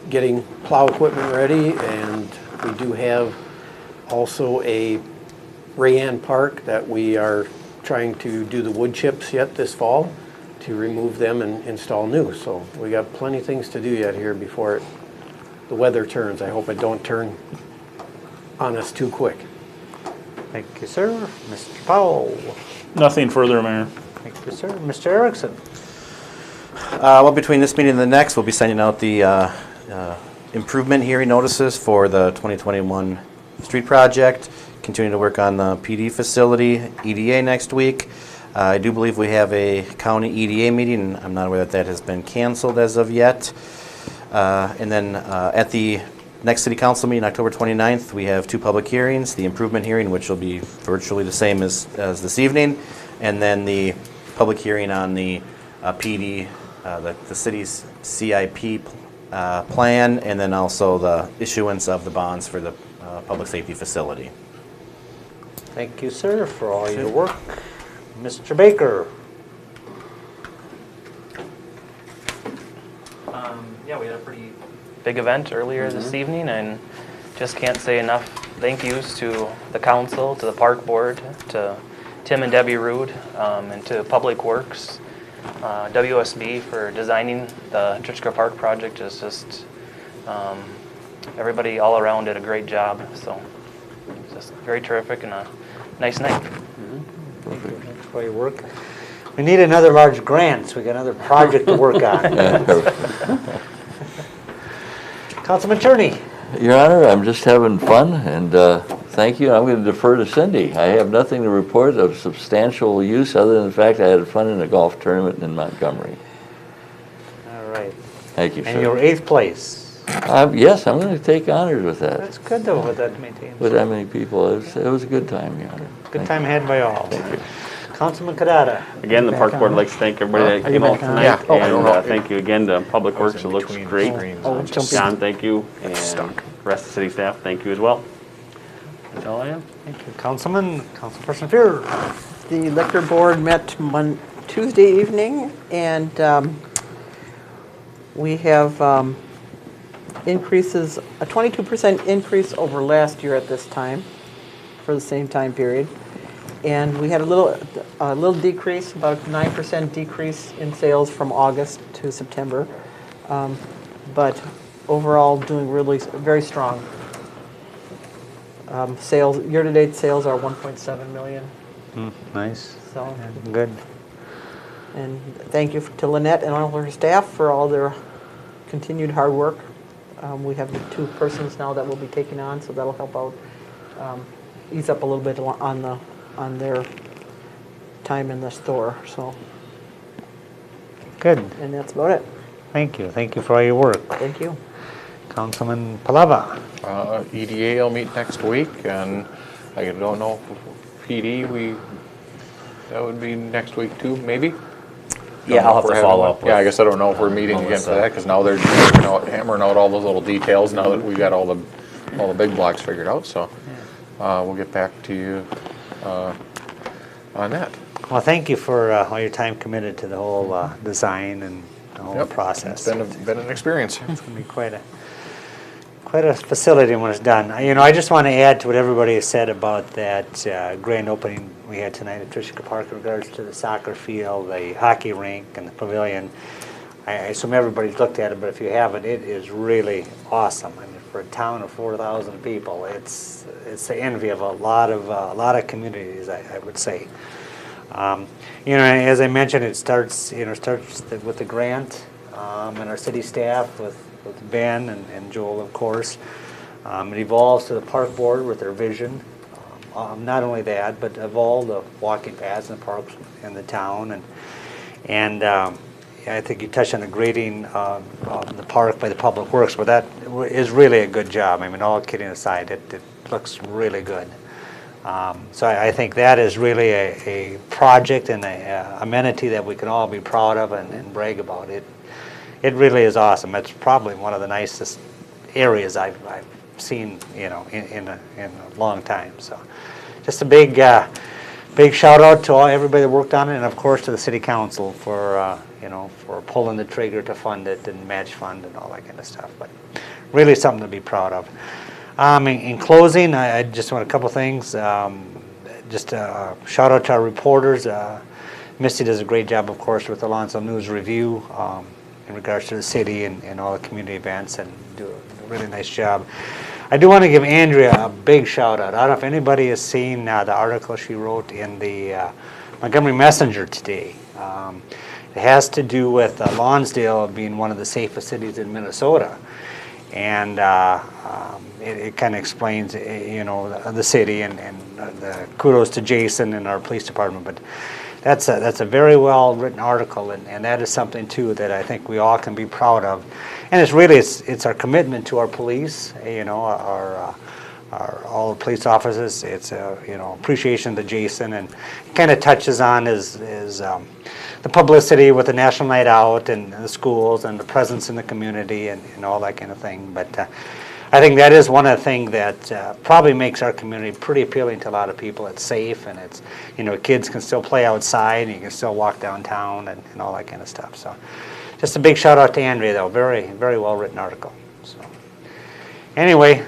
getting plow equipment ready, and we do have also a Rayanne Park that we are trying to do the wood chips yet this fall to remove them and install new. So we got plenty of things to do yet here before the weather turns. I hope it don't turn on us too quick. Thank you, sir. Mr. Powell. Nothing further, Mayor. Thank you, sir. Mr. Erickson. Well, between this meeting and the next, we'll be sending out the improvement hearing notices for the 2021 street project, continuing to work on the PD facility, EDA next week. I do believe we have a county EDA meeting. I'm not aware that that has been canceled as of yet. And then at the next city council meeting, October 29th, we have 2 public hearings, the improvement hearing, which will be virtually the same as this evening, and then the public hearing on the PD, the city's CIP plan, and then also the issuance of the bonds for the public safety facility. Thank you, sir, for all your work. Mr. Baker. Yeah, we had a pretty big event earlier this evening, and just can't say enough thank yous to the council, to the park board, to Tim and Debbie Rude, and to Public Works, WSB for designing the Trichka Park project. Is just everybody all around did a great job. So just very terrific and a nice night. Thanks for your work. We need another large grant, so we got another project to work on. Councilman Turney. Your Honor, I'm just having fun, and thank you. I'm going to defer to Cindy. I have nothing to report of substantial use other than the fact I had fun in a golf tournament in Montgomery. All right. Thank you, sir. And your 8th place. Yes, I'm going to take honors with that. That's good, though, with that many teams. With that many people. It was a good time, Your Honor. Good time had by all. Councilman Kadada. Again, the park board would like to thank everybody that came out tonight. Yeah. And thank you again to Public Works, it looks great. Screens. John, thank you. And the rest of the city staff, thank you as well. That's all I have. Thank you. Councilperson Fear. The liquor board met Tuesday evening, and we have increases, a 22% increase over last year at this time, for the same time period. And we had a little decrease, about a 9% decrease in sales from August to September. But overall, doing really very strong. Sales, year-to-date sales are 1.7 million. Nice. So good. And thank you to Lynette and all her staff for all their continued hard work. We have the 2 persons now that we'll be taking on, so that'll help out, ease up a little bit on their time in the store. So good. And that's about it. Thank you. Thank you for all your work. Thank you. Councilman Palava. EDA will meet next week, and I don't know if PD, that would be next week too, maybe? Yeah, I'll have to follow up with. Yeah, I guess I don't know if we're meeting again for that, because now they're hammering out all those little details now that we've got all the big blocks figured out, so we'll get back to you on that. Well, thank you for all your time committed to the whole design and the whole process. It's been an experience. It's going to be quite a facility when it's done. I just want to add to what everybody has said about that grand opening we had tonight at Trichka Park in regards to the soccer field, the hockey rink, and the pavilion. I assume everybody's looked at it, but if you haven't, it is really awesome. I mean, for a town of 4,000 people, it's the envy of a lot of communities, I would say. As I mentioned, it starts with the grant and our city staff with Ben and Joel, of course. It evolves to the park board with their vision. Not only that, but of all the walking paths and parks in the town, and I think you touched on the grading of the park by the Public Works, but that is really a good job. I mean, all kidding aside, it looks really good. So I think that is really a project and a amenity that we can all be proud of and brag about. It really is awesome. It's probably one of the nicest areas I've seen, in a long time. So, just a big shout out to everybody that worked on it, and of course to the city council for pulling the trigger to fund it and match fund and all that kind of stuff. But really something to be proud of. In closing, I just want a couple things. Just a shout out to our reporters. Misty does a great job, of course, with the Lonsdale News Review in regards to the city and all the community events, and do a really nice job. I do want to give Andrea a big shout out. I don't know if anybody has seen the article she wrote in the Montgomery Messenger today. It has to do with Lonsdale being one of the safest cities in Minnesota. And it kind of explains, the city and the kudos to Jason and our police department. But that's a very well written article, and that is something too that I think we all can be proud of. And it's our commitment to our police, our all the police officers. It's appreciation to Jason, and it kind of touches on his the publicity with the National Night Out and the schools and the presence in the community and all that kind of thing. But I think that is one of the things that probably makes our community pretty appealing to a lot of people. It's safe, and it's, kids can still play outside, and you can still walk downtown and all that kind of stuff. So just a big shout out to Andrea, though. Very, very well written article. So anyway,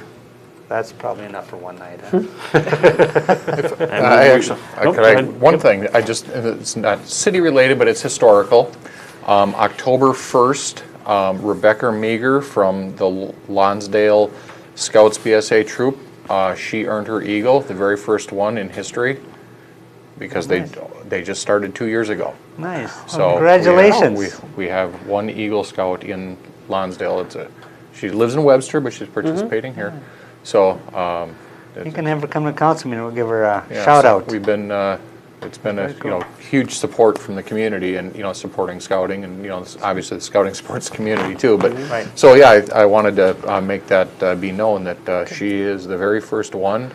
that's probably enough for one night. Huh? One thing, it's not city related, but it's historical. October 1st, Rebecca Meager from the Lonsdale Scouts BSA troop, she earned her Eagle, the very first one in history, because they just started 2 years ago. Nice. So congratulations. We have one Eagle Scout in Lonsdale. She lives in Webster, but she's participating here. So you can have her come to council meeting. We'll give her a shout out. We've been it's been a huge support from the community, and supporting scouting, and obviously the scouting supports the community too. But so yeah, I wanted to make that be known that she is the very first one,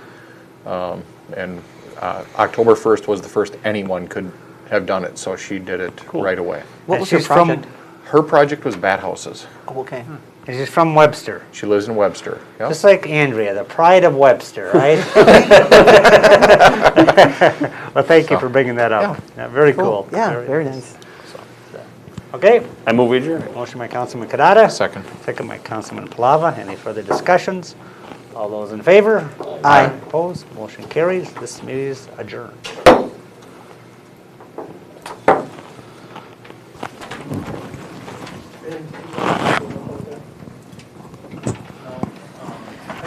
and October 1st was the first anyone could have done it. So she did it right away. What was her project? Her project was bat houses. Oh, okay. And she's from Webster. She lives in Webster. Yep. Just like Andrea, the pride of Webster, right? Well, thank you for bringing that up. Yeah, very cool. Yeah, very nice. Okay. I move we adjourn. Motion by Councilman Kadada. Second. Second by Councilman Palava. Any further discussions? All those in favor? Aye. Opposed? Motion carries. This meeting is adjourned.